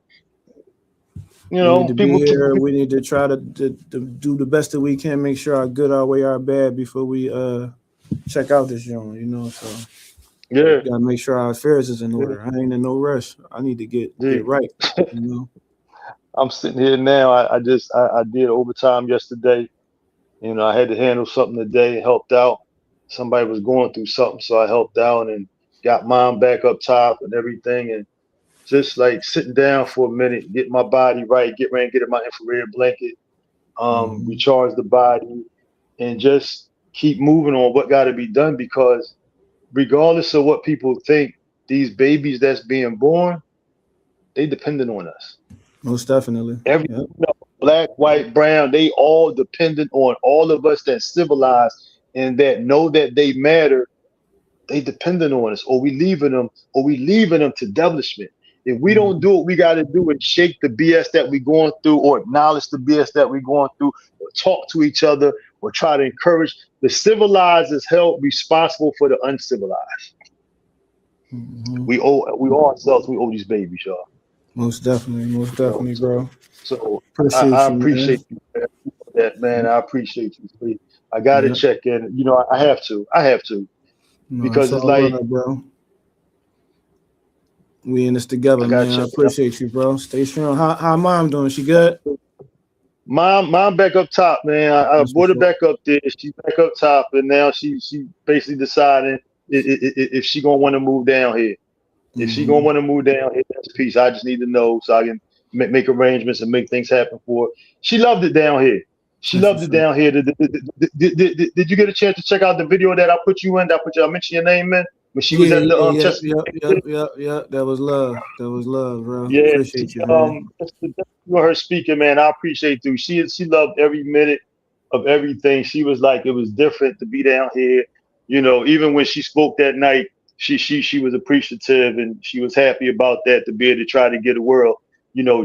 [SPEAKER 6] You
[SPEAKER 2] We need
[SPEAKER 6] know,
[SPEAKER 2] to be
[SPEAKER 6] people
[SPEAKER 2] here. We need to try to do the best that we can, make sure our good outweigh our bad before we check out this joint, you know. So
[SPEAKER 6] yeah,
[SPEAKER 2] gotta make sure our affairs is in
[SPEAKER 6] yeah,
[SPEAKER 2] order. I ain't in no rush. I need to
[SPEAKER 6] yeah.
[SPEAKER 2] get right, you know.
[SPEAKER 6] I'm sitting here now. I did overtime yesterday. You know, I had to handle something today, helped out. Somebody was going through something, so I helped out and got mom back up top and everything. And just like sitting down for a minute, get my body right, get ready, get in my infrared blanket,
[SPEAKER 2] Mm-hmm.
[SPEAKER 6] recharge the body, and just keep moving on what got to be done. Because regardless of what people think, these babies that's being born, they dependent on us.
[SPEAKER 2] Most definitely.
[SPEAKER 6] Every
[SPEAKER 2] Yep.
[SPEAKER 6] black, white, brown, they all dependent on all of us that's civilized and that know that they matter. They dependent on us, or we leaving them to devilishment. If we don't
[SPEAKER 2] Mm-hmm.
[SPEAKER 6] do what we got to do and shake the BS that we're going through, or acknowledge the BS that we're going through, or talk to each other, or try to encourage, the civilized is held responsible for the uncivilized.
[SPEAKER 2] Mm-hmm.
[SPEAKER 6] We owe ourselves. We owe these babies, y'all.
[SPEAKER 2] Most
[SPEAKER 6] You know,
[SPEAKER 2] definitely, bro.
[SPEAKER 6] so
[SPEAKER 2] Appreciate
[SPEAKER 6] I
[SPEAKER 2] you, man.
[SPEAKER 6] appreciate you, man. You know that, man. I appreciate you. Please. I got to
[SPEAKER 2] Yep.
[SPEAKER 6] check in. You know, I have to. I have to
[SPEAKER 2] No, it's
[SPEAKER 6] because it's
[SPEAKER 2] all
[SPEAKER 6] like
[SPEAKER 2] love, bro. We in this together,
[SPEAKER 6] I got
[SPEAKER 2] man.
[SPEAKER 6] to
[SPEAKER 2] I
[SPEAKER 6] check in.
[SPEAKER 2] appreciate you, bro. Stay strong. How mom doing? She good?
[SPEAKER 6] Mom back up top, man. I
[SPEAKER 2] That's
[SPEAKER 6] brought
[SPEAKER 2] what's
[SPEAKER 6] her
[SPEAKER 2] up.
[SPEAKER 6] back up there. She's back up top, and now she basically deciding if she gonna want to move down here. If she gonna
[SPEAKER 2] Mm-hmm.
[SPEAKER 6] want to move down here, that's a piece. I just need to know so I can make arrangements and make things happen for her. She loved it down here. She
[SPEAKER 2] That's
[SPEAKER 6] loved
[SPEAKER 2] what's
[SPEAKER 6] it
[SPEAKER 2] up.
[SPEAKER 6] down here. Did you get a chance to check out the video that I put you in? I mentioned your name in when she was
[SPEAKER 2] Yeah,
[SPEAKER 6] at the
[SPEAKER 2] yeah, yep,
[SPEAKER 6] Chesapeake.
[SPEAKER 2] yep, yep, yep, yep. That was love. That was love, bro.
[SPEAKER 6] Yeah,
[SPEAKER 2] Appreciate you, man.
[SPEAKER 6] just her speaking, man. I appreciate you. She loved every minute of everything. She was like, it was different to be down here. Even when she spoke that night, she was appreciative and she was happy about that to be able to try to get a world,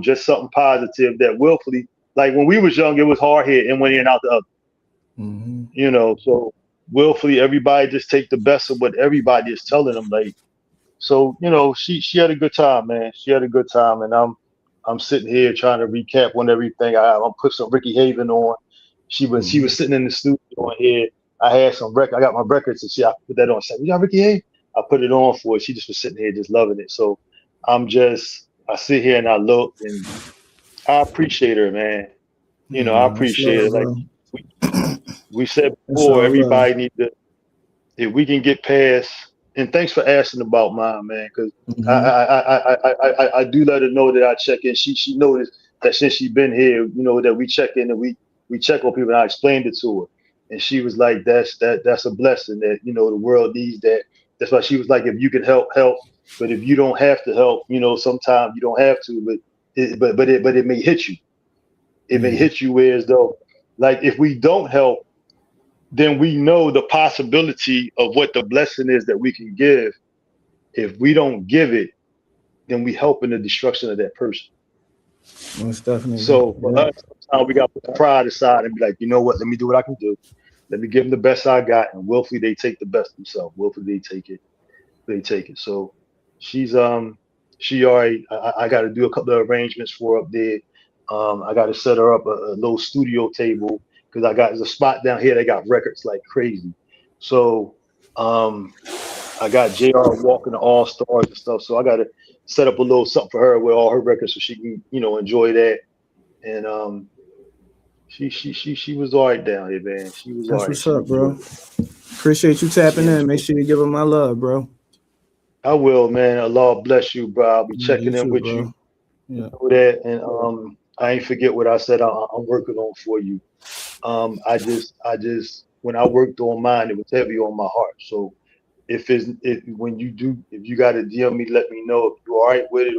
[SPEAKER 6] just something positive that willfully, like when we was young, it was hard here and went in and out the other,
[SPEAKER 2] Mm-hmm.
[SPEAKER 6] so willfully everybody just take the best of what everybody is telling them. Like, so she had a good time, man. She had a good time, and I'm sitting here trying to recap on everything. I'm put some Ricky Haven on. She was
[SPEAKER 2] Mm-hmm.
[SPEAKER 6] sitting in the studio on here. I had some record. I got my records and I put that on. She said, "You got Ricky Haven?" I put it on for her. She just was sitting here just loving it. So I sit here and I look and I appreciate her, man.
[SPEAKER 2] Yeah,
[SPEAKER 6] I
[SPEAKER 2] man, that's
[SPEAKER 6] appreciate
[SPEAKER 2] love,
[SPEAKER 6] it. Like
[SPEAKER 2] bro.
[SPEAKER 6] we, we said
[SPEAKER 2] That's
[SPEAKER 6] before,
[SPEAKER 2] all love.
[SPEAKER 6] everybody need to, if we can get past, and thanks for asking about mine, man, because I,
[SPEAKER 2] Mm-hmm.
[SPEAKER 6] I, I, I do let her know that I check in. She noticed that since she been here, that we check in and we check on people. And I explained it to her, and she was like, that's a blessing that the world needs that. That's why she was like, if you can help, help. But if you don't have to help, sometimes you don't have to. But it may hit you. It may
[SPEAKER 2] Yeah.
[SPEAKER 6] hit you where as though, like, if we don't help, then we know the possibility of what the blessing is that we can give. If we don't give it, then we help in the destruction of that person.
[SPEAKER 2] Most definitely.
[SPEAKER 6] So for
[SPEAKER 2] Yeah.
[SPEAKER 6] us, sometimes we got to put the pride aside and be like, you know what? Let me do what I can do. Let me give them the best I got, and willfully they take the best themselves. Willfully they take it. They take it. So she's she already. I got to do a couple of arrangements for her up there. I got to set her up a little studio table because I got there's a spot down here that got records like crazy. So um I got JR walking the All Stars and stuff. So I got to set up a little something for her with all her records so she can, enjoy that. And she was all right down here, man. She was all
[SPEAKER 2] That's
[SPEAKER 6] right.
[SPEAKER 2] what's
[SPEAKER 6] She
[SPEAKER 2] up,
[SPEAKER 6] enjoyed
[SPEAKER 2] bro.
[SPEAKER 6] it.
[SPEAKER 2] Appreciate you
[SPEAKER 6] She
[SPEAKER 2] tapping in. Make
[SPEAKER 6] enjoyed
[SPEAKER 2] sure you give him my love, bro.
[SPEAKER 6] I will, man. Allah bless you, bro. I'll be
[SPEAKER 2] Yeah, you
[SPEAKER 6] checking in
[SPEAKER 2] too,
[SPEAKER 6] with you.
[SPEAKER 2] bro. Yeah.
[SPEAKER 6] Know that, and I ain't forget what I said. I'm working on for you. I just when I worked on mine, it was heavy on my heart. So if when you do, if you got to DM me, let me know if you're all right with it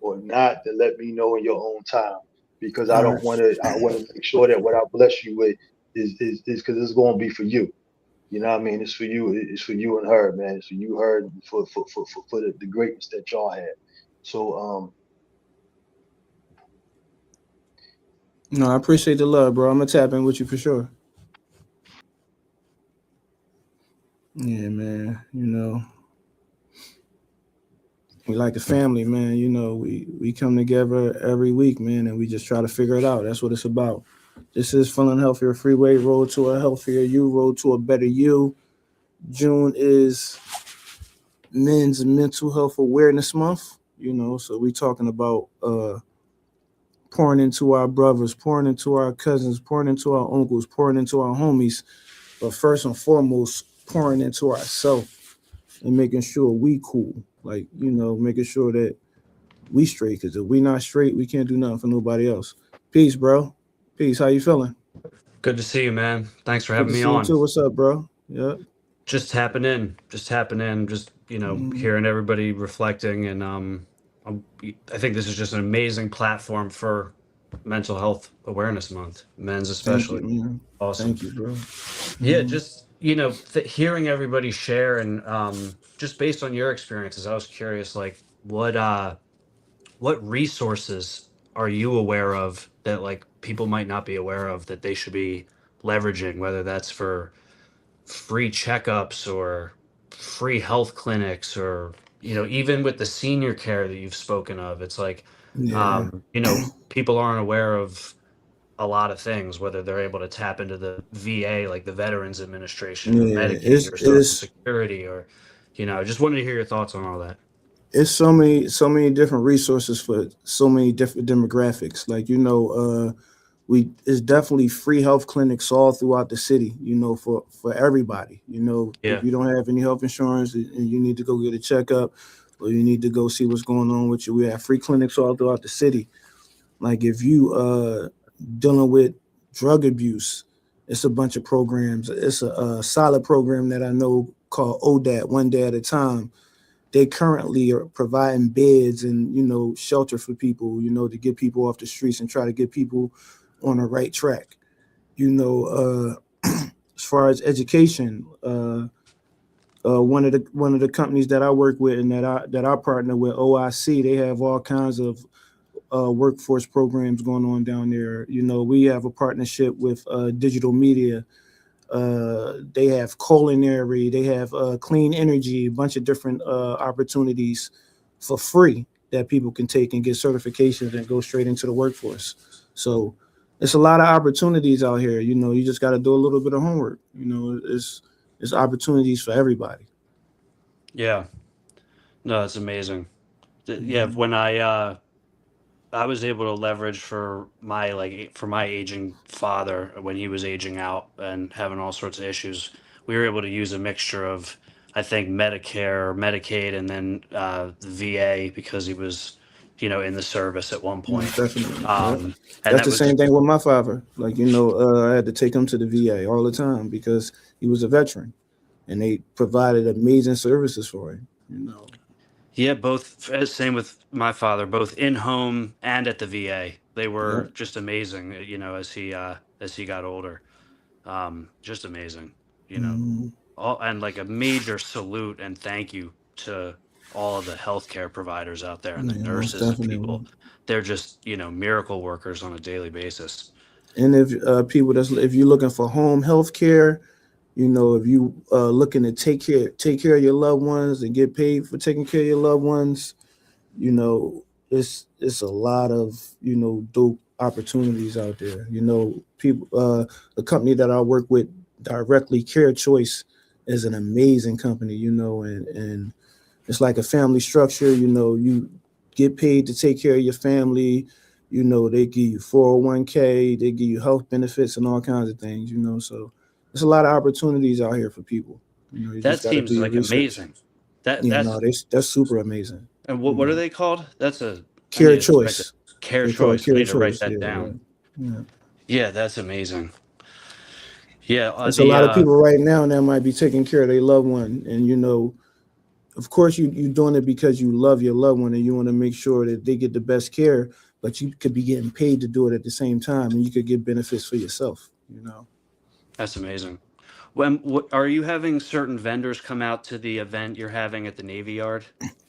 [SPEAKER 6] or not. Then let me know in your own time because I
[SPEAKER 2] All
[SPEAKER 6] don't
[SPEAKER 2] right.
[SPEAKER 6] want to. I want to make sure that what I bless you with is because it's going to be for you. You know what I mean? It's for you. It's for you and her, man. It's for you, her, and for the greatness that y'all had. So
[SPEAKER 2] No, I appreciate the love, bro. I'm gonna tap in with you for sure. Yeah, man. We like a family, man. We come together every week, man, and we just try to figure it out. That's what it's about. This is Feeling Healthier Freeway, Road to a Healthier You, Road to a Better You. June is Men's Mental Health Awareness Month, so we talking about pouring into our brothers, pouring into our cousins, pouring into our uncles, pouring into our homies, but first and foremost, pouring into ourselves and making sure we cool. Like, making sure that we straight. Because if we not straight, we can't do nothing for nobody else. Peace, bro. Peace. How you feeling?
[SPEAKER 7] Good to see you, man. Thanks for
[SPEAKER 2] Good
[SPEAKER 7] having
[SPEAKER 2] to
[SPEAKER 7] me
[SPEAKER 2] see you
[SPEAKER 7] on.
[SPEAKER 2] too. What's up, bro? Yeah.
[SPEAKER 7] Just tapping in,
[SPEAKER 2] Mhm.
[SPEAKER 7] hearing everybody reflecting, and I think this is just an amazing platform for Mental Health Awareness Month, men's
[SPEAKER 2] Thank
[SPEAKER 7] especially.
[SPEAKER 2] you, man.
[SPEAKER 7] Awesome.
[SPEAKER 2] Thank you, bro.
[SPEAKER 7] Yeah,
[SPEAKER 2] Mhm.
[SPEAKER 7] just hearing everybody share, and just based on your experiences, I was curious, like what resources are you aware of that like people might not be aware of that they should be leveraging, whether that's for free checkups or free health clinics, or even with the senior care that you've spoken of, it's like
[SPEAKER 2] Yeah.
[SPEAKER 7] people aren't aware of a lot of things, whether they're able to tap into the VA, like the Veterans Administration, or
[SPEAKER 2] Yeah.
[SPEAKER 7] Medicaid,
[SPEAKER 2] It's
[SPEAKER 7] or Social
[SPEAKER 2] it's
[SPEAKER 7] Security, or I just wanted to hear your thoughts on all that.
[SPEAKER 2] it's so many different resources for so many different demographics. Like, it's definitely free health clinics all throughout the city, for everybody.
[SPEAKER 7] Yeah.
[SPEAKER 2] If you don't have any health insurance and you need to go get a checkup or you need to go see what's going on with you, we have free clinics all throughout the city. Like if you dealing with drug abuse, it's a bunch of programs. It's a solid program that I know called ODAT, One Day at a Time. They currently are providing beds and shelter for people, to get people off the streets and try to get people on the right track. As far as education, one of the companies that I work with and that I partner with, OIC, they have all kinds of workforce programs going on down there. We have a partnership with digital media. They have culinary, they have clean energy, a bunch of different opportunities for free that people can take and get certifications and go straight into the workforce. So it's a lot of opportunities out here. You just got to do a little bit of homework. It's opportunities for everybody.
[SPEAKER 7] Yeah. No, that's amazing. Yeah, when I was able to leverage for my aging father when he was aging out and having all sorts of issues. We were able to use a mixture of, I think, Medicare, Medicaid, and then the VA because he was, in the service at one point.
[SPEAKER 2] Most definitely. Yep.
[SPEAKER 7] And
[SPEAKER 2] That's
[SPEAKER 7] that
[SPEAKER 2] the
[SPEAKER 7] was
[SPEAKER 2] same thing with my father. Like, I had to take him to the VA all the time because he was a veteran and they provided amazing services for him.
[SPEAKER 7] Yeah, both. Same with my father, both in home and at the VA. They were
[SPEAKER 2] Yep.
[SPEAKER 7] just amazing, as he got older. Just amazing,
[SPEAKER 2] Mhm.
[SPEAKER 7] all, and like a major salute and thank you to all of the healthcare providers out there and the
[SPEAKER 2] Yeah, most
[SPEAKER 7] nurses and people.
[SPEAKER 2] definitely.
[SPEAKER 7] They're just, miracle workers on a daily basis.
[SPEAKER 2] And if if you're looking for home health care, if you looking to take care of your loved ones and get paid for taking care of your loved ones, it's a lot of dope opportunities out there. People, the company that I work with directly, Care Choice, is an amazing company. And it's like a family structure. You get paid to take care of your family. They give you 401k, they give you health benefits and all kinds of things. So there's a lot of opportunities out here for people. You
[SPEAKER 7] That
[SPEAKER 2] just got to do
[SPEAKER 7] seems
[SPEAKER 2] your
[SPEAKER 7] like
[SPEAKER 2] research.
[SPEAKER 7] amazing. That
[SPEAKER 2] Yeah,
[SPEAKER 7] that's
[SPEAKER 2] no, that's super amazing.
[SPEAKER 7] and
[SPEAKER 2] You
[SPEAKER 7] what are
[SPEAKER 2] know,
[SPEAKER 7] they called? I
[SPEAKER 2] Care
[SPEAKER 7] need to write that.
[SPEAKER 2] Choice.
[SPEAKER 7] Care
[SPEAKER 2] They call it
[SPEAKER 7] choice. I
[SPEAKER 2] Care
[SPEAKER 7] need to write
[SPEAKER 2] Choice.
[SPEAKER 7] that
[SPEAKER 2] Yeah,
[SPEAKER 7] down.
[SPEAKER 2] yeah.
[SPEAKER 7] Yeah, that's amazing. Yeah,
[SPEAKER 2] There's a lot of people right now that might be taking care of their loved one, and of course, you're doing it because you love your loved one and you want to make sure that they get the best care. But you could be getting paid to do it at the same time, and you could get benefits for yourself.
[SPEAKER 7] that's amazing. Are you having certain vendors come out to the event you're having at the Navy Yard?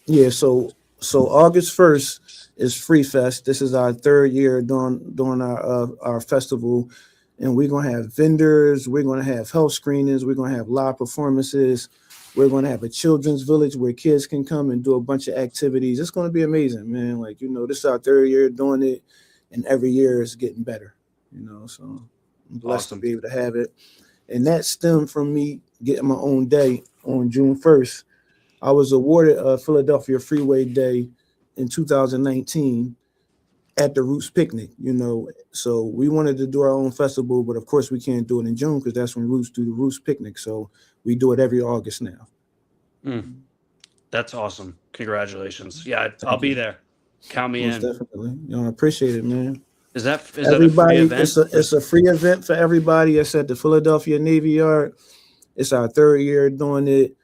[SPEAKER 2] Yeah. So August 1st is Free Fest. This is our third year doing our festival, and we're gonna have vendors. We're gonna have health screenings. We're gonna have live performances. We're gonna have a children's village where kids can come and do a bunch of activities. It's gonna be amazing, man. Like this is our third year doing it, and every year it's getting better. So I'm blessed to
[SPEAKER 7] Awesome.
[SPEAKER 2] be able to have it, and that stemmed from me getting my own day on June 1st. I was awarded a Philadelphia Freeway Day in 2019 at the Roots Picnic. So we wanted to do our own festival, but of course we can't do it in June because that's when Roots do the Roots Picnic. So we do it every August now.
[SPEAKER 7] Mm, that's awesome. Congratulations. Yeah, I'll
[SPEAKER 2] Thank
[SPEAKER 7] be
[SPEAKER 2] you.
[SPEAKER 7] there. Count me
[SPEAKER 2] Most
[SPEAKER 7] in.
[SPEAKER 2] definitely. I appreciate it, man.
[SPEAKER 7] Is that a free
[SPEAKER 2] Everybody,
[SPEAKER 7] event?
[SPEAKER 2] it's a free event for everybody. It's at the Philadelphia Navy Yard. It's our third year doing it.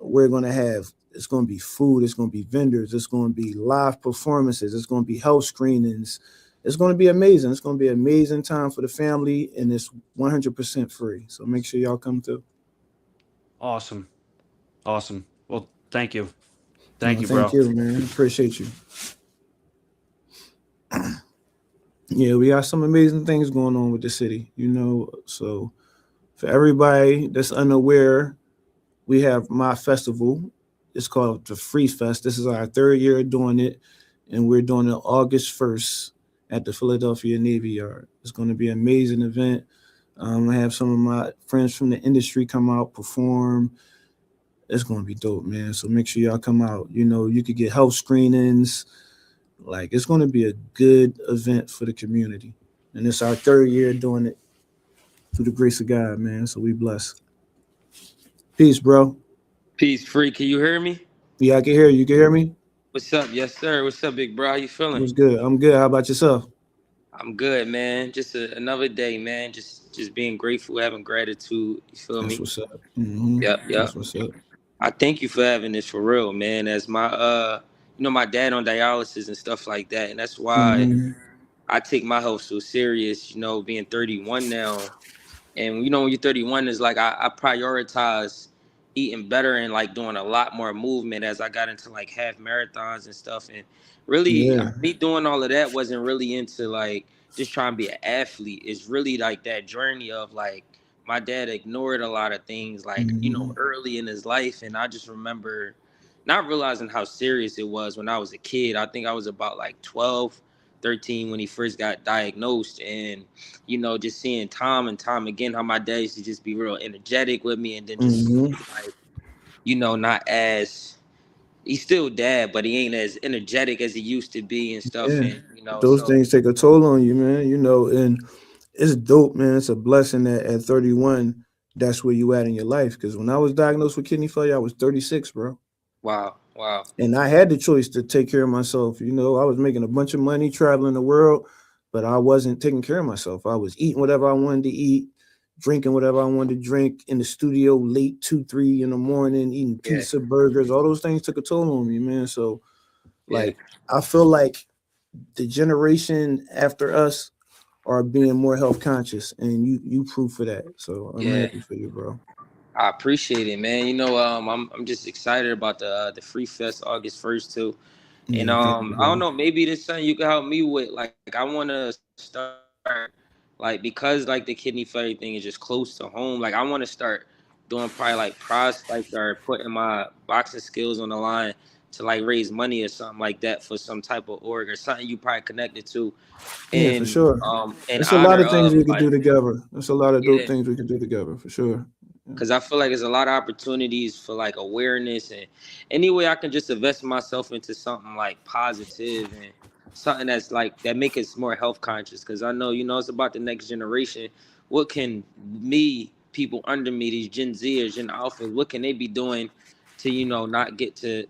[SPEAKER 2] It's going to be food. It's going to be vendors. It's going to be live performances. It's going to be health screenings. It's going to be amazing. It's going to be an amazing time for the family, and it's 100% free. So make sure y'all come through.
[SPEAKER 7] Awesome. Well, thank you.
[SPEAKER 2] Thank you, man. Appreciate you. Yeah, we got some amazing things going on with the city, So for everybody that's unaware, we have my festival. It's called the Free Fest. This is our third year doing it, and we're doing it August 1st at the Philadelphia Navy Yard. It's going to be an amazing event. I have some of my friends from the industry come out, perform. It's going to be dope, man. So make sure y'all come out. You could get health screenings. Like, it's going to be a good event for the community. and it's our third year doing it through the grace of God, man. So we blessed. Peace, bro.
[SPEAKER 8] Peace, free. Can you hear me?
[SPEAKER 2] Yeah, I can hear you. You can hear me?
[SPEAKER 8] What's up? Yes, sir. What's up, big bro? How you feeling?
[SPEAKER 2] What's good? I'm good. How about yourself?
[SPEAKER 8] I'm good, man. Just another day, man. Just being grateful, having gratitude. You feel
[SPEAKER 2] That's
[SPEAKER 8] me?
[SPEAKER 2] what's up.
[SPEAKER 8] Yep, yep.
[SPEAKER 2] That's what's up.
[SPEAKER 8] I thank you for having this for real, man. As my my dad on dialysis and stuff like that, and that's why
[SPEAKER 2] hmm
[SPEAKER 8] I take my health so serious. Being 31 now. And when you're 31, is like I prioritize eating better and like doing a lot more movement as I got into like half marathons and stuff. And really,
[SPEAKER 2] Yeah.
[SPEAKER 8] me doing all of that wasn't really into like just trying to be an athlete. It's really like that journey of like my dad ignored a lot of things like
[SPEAKER 2] hmm
[SPEAKER 8] early in his life, and I just remember not realizing how serious it was when I was a kid. I think I was about like 12, 13 when he first got diagnosed, and just seeing time and time again how my dad used to just be real energetic with me, and then just
[SPEAKER 2] hmm
[SPEAKER 8] slowly, like, not as he's still dad, but he ain't as energetic as he used to be and stuff.
[SPEAKER 2] Yeah.
[SPEAKER 8] And
[SPEAKER 2] Those
[SPEAKER 8] so
[SPEAKER 2] things take a toll on you, man. And it's dope, man. It's a blessing that at 31, that's where you at in your life. Because when I was diagnosed with kidney failure, I was 36, bro.
[SPEAKER 8] wow, wow,
[SPEAKER 2] And I had the choice to take care of myself. I was making a bunch of money traveling the world, but I wasn't taking care of myself. I was eating whatever I wanted to eat, drinking whatever I wanted to drink in the studio late 2, 3 in the morning, eating
[SPEAKER 8] yeah,
[SPEAKER 2] pizza, burgers. All those things took a toll on me, man. So
[SPEAKER 8] yeah,
[SPEAKER 2] like I feel like the generation after us are being more health conscious, and you proof for that. So I'm
[SPEAKER 8] yeah.
[SPEAKER 2] happy for you, bro.
[SPEAKER 8] I appreciate it, man. I'm just excited about the Free Fest August 1st too. And
[SPEAKER 2] Yeah, thank you,
[SPEAKER 8] I don't
[SPEAKER 2] brother.
[SPEAKER 8] know, maybe this something you can help me with. Like I want to start, like, because like the kidney failure thing is just close to home. Like I want to start doing probably like prospect or putting my boxing skills on the line to like raise money or something like that for some type of org or something you probably connected to
[SPEAKER 2] Yeah, for sure.
[SPEAKER 8] in
[SPEAKER 2] It's a lot
[SPEAKER 8] honor
[SPEAKER 2] of things
[SPEAKER 8] of
[SPEAKER 2] we could do
[SPEAKER 8] like,
[SPEAKER 2] together. There's a lot of dope
[SPEAKER 8] yeah.
[SPEAKER 2] things we could do together, for sure. Yeah.
[SPEAKER 8] Because I feel like there's a lot of opportunities for like awareness, and any way I can just invest myself into something like positive and something that's like that make us more health conscious. Because I know it's about the next generation. What can people under me, these Gen Zers, Gen Alphas, what can they be doing to not get to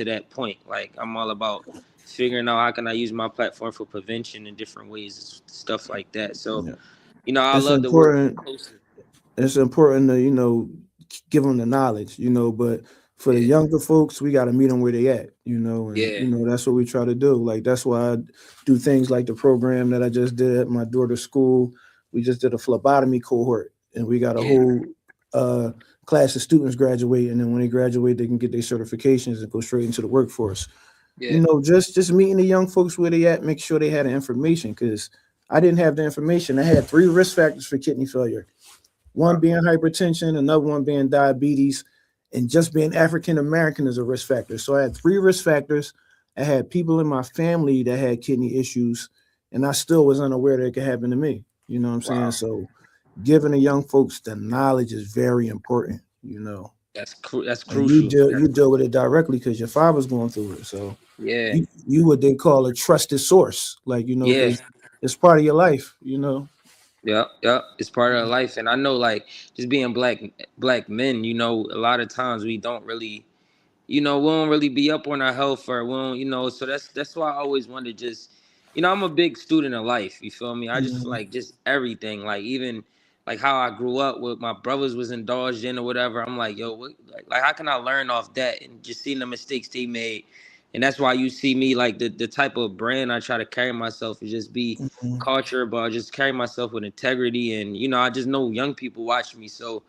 [SPEAKER 8] that point? Like I'm all about figuring out how can I use my platform for prevention in different ways, stuff like that. So
[SPEAKER 2] Yeah.
[SPEAKER 8] I
[SPEAKER 2] It's
[SPEAKER 8] love to work
[SPEAKER 2] important.
[SPEAKER 8] closely.
[SPEAKER 2] It's important to give them the knowledge, but for the
[SPEAKER 8] Yeah,
[SPEAKER 2] younger folks, we got to meet them where they at, and
[SPEAKER 8] yeah,
[SPEAKER 2] that's what we try to do. Like that's why I do things like the program that I just did at my daughter's school. We just did a phlebotomy cohort, and we got a
[SPEAKER 8] yeah,
[SPEAKER 2] whole uh, class of students graduate, and then when they graduate, they can get their certifications and go straight into the workforce.
[SPEAKER 8] yeah.
[SPEAKER 2] Just meeting the young folks where they at, make sure they had the information, because I didn't have the information. I had 3 risk factors for kidney failure, one being hypertension, another one being diabetes, and just being African American is a risk factor. So I had 3 risk factors. I had people in my family that had kidney issues, and I still was unaware that it could happen to me. You know what I'm saying?
[SPEAKER 8] Wow.
[SPEAKER 2] So giving the young folks the knowledge is very important.
[SPEAKER 8] That's
[SPEAKER 2] And you
[SPEAKER 8] crucial.
[SPEAKER 2] deal you deal with it directly because your father's going through it. So
[SPEAKER 8] Yeah,
[SPEAKER 2] you what they call a trusted source, like
[SPEAKER 8] yeah,
[SPEAKER 2] because it's part of your life.
[SPEAKER 8] yeah, yeah. It's part of life, and I know, like, just being black men. A lot of times we don't really we don't really be up on our health, or we don't, so that's why I always want to just, I'm a big student of life. You feel me? I just feel
[SPEAKER 2] Mhm.
[SPEAKER 8] like just everything, like even like how I grew up with my brothers was indulged in or whatever. I'm like, yo, what, like how can I learn off that and just seeing the mistakes they made? And that's why you see me like the type of brand I try to carry myself is just be
[SPEAKER 2] Mhm.
[SPEAKER 8] culture, but I just carry myself with integrity. And I just know young people watch me, so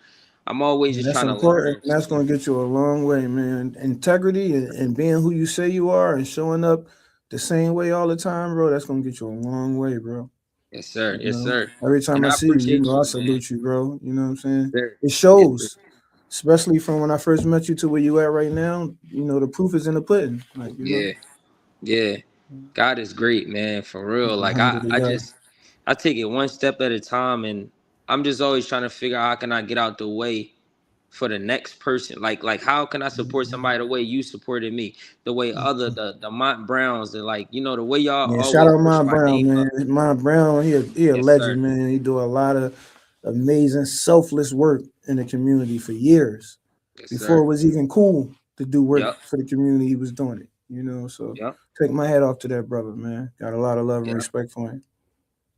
[SPEAKER 8] I'm always
[SPEAKER 2] Yeah,
[SPEAKER 8] just
[SPEAKER 2] that's
[SPEAKER 8] trying to
[SPEAKER 2] important.
[SPEAKER 8] learn.
[SPEAKER 2] And that's
[SPEAKER 8] So
[SPEAKER 2] going to get you a long way, man. Integrity and being who you say you are and showing up the same way all the time, bro. That's going to get you a long way, bro.
[SPEAKER 8] yes, sir.
[SPEAKER 2] You
[SPEAKER 8] Yes,
[SPEAKER 2] know,
[SPEAKER 8] sir.
[SPEAKER 2] every time
[SPEAKER 8] And
[SPEAKER 2] I
[SPEAKER 8] I
[SPEAKER 2] see you,
[SPEAKER 8] appreciate
[SPEAKER 2] I
[SPEAKER 8] you, man.
[SPEAKER 2] salute you, bro. You know what I'm saying?
[SPEAKER 8] Sir.
[SPEAKER 2] It
[SPEAKER 8] Yes, sir.
[SPEAKER 2] shows, especially from when I first met you to where you at right now. The proof is in the pudding. Like.
[SPEAKER 8] Yeah, yeah. God is great, man. For real. Like I
[SPEAKER 2] Alhamdulillah.
[SPEAKER 8] just take it one step at a time, and I'm just always trying to figure out how can I get out the way for the next person. Like how can I support somebody the way you supported me, the way the Mont Browns, the like, you know, the way y'all
[SPEAKER 2] Yeah, shout
[SPEAKER 8] always
[SPEAKER 2] out
[SPEAKER 8] push
[SPEAKER 2] Mon
[SPEAKER 8] my
[SPEAKER 2] Brown,
[SPEAKER 8] name
[SPEAKER 2] man.
[SPEAKER 8] up.
[SPEAKER 2] Mon Brown, he a
[SPEAKER 8] Yes,
[SPEAKER 2] legend,
[SPEAKER 8] sir.
[SPEAKER 2] man. He do a lot of amazing, selfless work in the community for years.
[SPEAKER 8] Yes,
[SPEAKER 2] Before it
[SPEAKER 8] sir.
[SPEAKER 2] was even cool to do work
[SPEAKER 8] Yep.
[SPEAKER 2] for the community, he was doing it. So
[SPEAKER 8] Yep.
[SPEAKER 2] take my hat off to that brother, man. Got a lot of love and
[SPEAKER 8] Yep.
[SPEAKER 2] respect for him.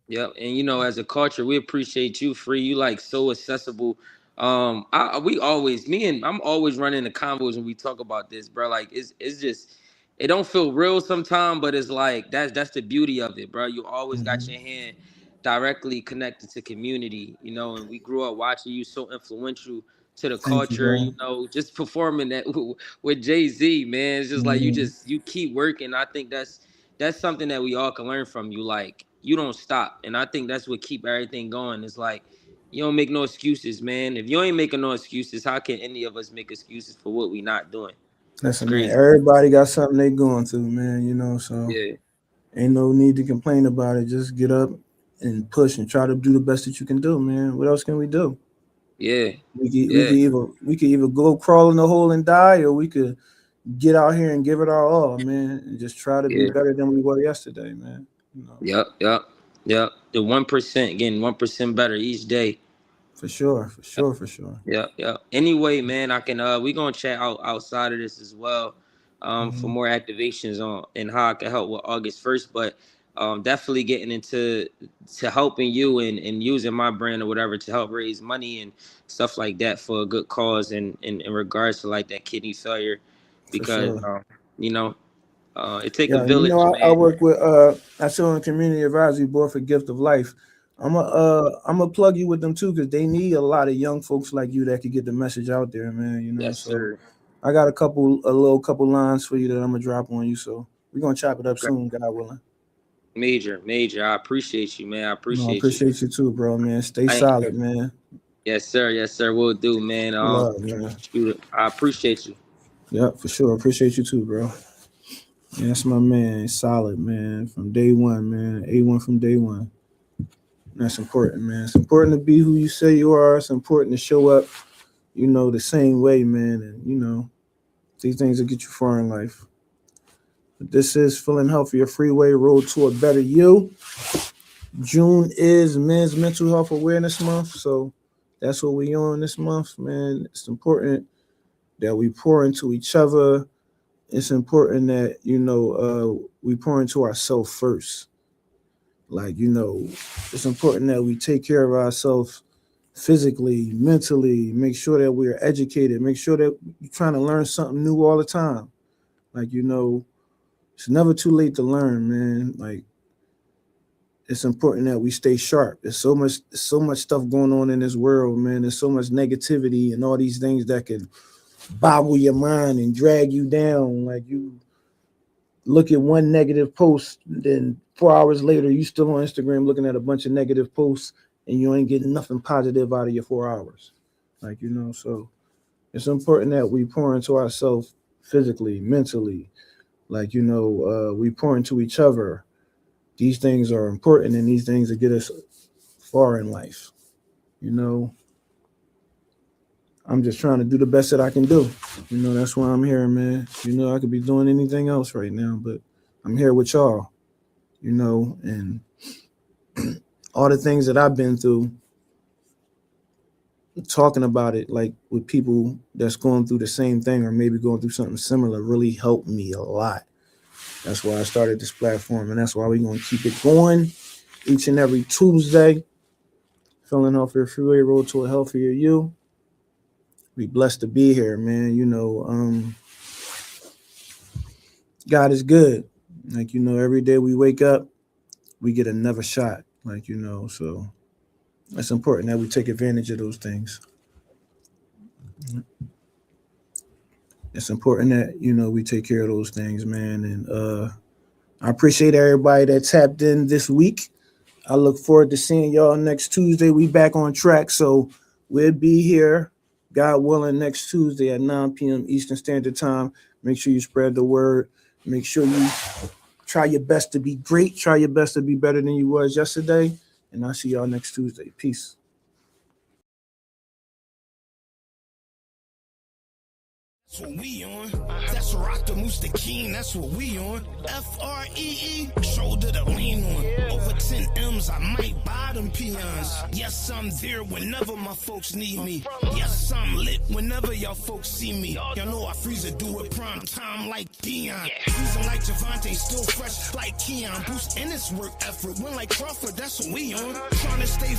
[SPEAKER 8] Yep. And you know, as a culture, we appreciate you, Free. You like so accessible. We always, me and I'm always running the convos when we talk about this, bro. Like it's just, it don't feel real sometimes, but it's like that's the beauty of it, bro. You always got
[SPEAKER 2] Mhm.
[SPEAKER 8] your hand directly connected to community, you know. And we grew up watching you, so influential to the
[SPEAKER 2] Thank you,
[SPEAKER 8] culture, you
[SPEAKER 2] bro.
[SPEAKER 8] know. Just performing that with Jay-Z, man. It's just like
[SPEAKER 2] Mhm.
[SPEAKER 8] you keep working. I think that's something that we all can learn from you. Like you don't stop, and I think that's what keep everything going. It's like you don't make no excuses, man. If you ain't making no excuses, how can any of us make excuses for what we not doing? It's
[SPEAKER 2] Listen, man,
[SPEAKER 8] crazy.
[SPEAKER 2] everybody got something they going through, man, so
[SPEAKER 8] Yeah,
[SPEAKER 2] ain't no need to complain about it. Just get up and push and try to do the best that you can do, man. What else can we do?
[SPEAKER 8] yeah,
[SPEAKER 2] We
[SPEAKER 8] yeah,
[SPEAKER 2] could either go crawl in the hole and die, or we could get out here and give it our all, man, and just try to be
[SPEAKER 8] yeah.
[SPEAKER 2] better than we were yesterday, man.
[SPEAKER 8] Yep, yep, yep. The 1% getting 1% better each day.
[SPEAKER 2] For sure, for sure, for sure.
[SPEAKER 8] Yeah, yeah. Anyway, man, I can we gonna chat outside of this as well, for
[SPEAKER 2] Mhm.
[SPEAKER 8] more activations on and how I can help with August 1st. But definitely getting into to helping you and using my brand or whatever to help raise money and stuff like that for a good cause and in regards to like that kidney failure,
[SPEAKER 2] For
[SPEAKER 8] because
[SPEAKER 2] sure.
[SPEAKER 8] you know, it take a
[SPEAKER 2] Yeah,
[SPEAKER 8] village,
[SPEAKER 2] I
[SPEAKER 8] man.
[SPEAKER 2] work with I sit on the community advisory board for Gift of Life. I'm gonna plug you with them too, because they need a lot of young folks like you that could get the message out there, man.
[SPEAKER 8] Yes,
[SPEAKER 2] So
[SPEAKER 8] sir.
[SPEAKER 2] I got a little couple lines for you that I'm gonna drop on you. So we're gonna chop it up
[SPEAKER 8] Okay.
[SPEAKER 2] soon, God willing.
[SPEAKER 8] Major, major. I appreciate you, man. I
[SPEAKER 2] No, I
[SPEAKER 8] appreciate you.
[SPEAKER 2] appreciate you too, bro, man. Stay
[SPEAKER 8] I
[SPEAKER 2] solid, man.
[SPEAKER 8] Yes, sir. Yes, sir. We'll do, man.
[SPEAKER 2] Love, man.
[SPEAKER 8] Shoot, I appreciate you.
[SPEAKER 2] Yep, for sure. Appreciate you too, bro. Yeah, that's my man. Solid, man. From day one, man. A1 from day one. That's important, man. It's important to be who you say you are. It's important to show up, the same way, man. And, these things will get you far in life. But this is Feeling Healthier Freeway, Road to a Better You. June is Men's Mental Health Awareness Month. So that's what we on this month, man. It's important that we pour into each other. It's important that, we pour into ourselves first. Like, it's important that we take care of ourselves physically, mentally, make sure that we're educated, make sure that you're trying to learn something new all the time. Like, it's never too late to learn, man. Like, it's important that we stay sharp. There's so much stuff going on in this world, man. There's so much negativity and all these things that can boggle your mind and drag you down. Like, you look at one negative post, then 4 hours later, you still on Instagram looking at a bunch of negative posts, and you ain't getting nothing positive out of your 4 hours. Like, so it's important that we pour into ourselves physically, mentally. Like, we pour into each other. These things are important, and these things that get us far in life. You know, I'm just trying to do the best that I can do. That's why I'm here, man. I could be doing anything else right now, but I'm here with y'all, and all the things that I've been through, talking about it like with people that's going through the same thing or maybe going through something similar really helped me a lot. That's why I started this platform, and that's why we're going to keep it going each and every Tuesday. Feeling Healthier Freeway, Road to a Healthier You. We blessed to be here, man. God is good. Like, every day we wake up, we get another shot. Like, so it's important that we take advantage of those things. It's important that, we take care of those things, man. And I appreciate everybody that tapped in this week. I look forward to seeing y'all next Tuesday. We back on track, so we'll be here, God willing, next Tuesday at 9 p.m. Eastern Standard Time. Make sure you spread the word. Make sure you try your best to be great. Try your best to be better than you was yesterday. And I'll see y'all next Tuesday. Peace.
[SPEAKER 1] That's what we on. That's Rock the Moose the King. That's what we on. FREE, shoulder to lean on. Over 10 M's, I might buy them peons. Yes, I'm there whenever my folks need me. Yes, I'm lit whenever y'all folks see me. Y'all know I freeze it, do it prime time like Dion. Freezing like Javante, still fresh like Keon. Boost in this work effort. Win like Crawford, that's what we on. Trying to stay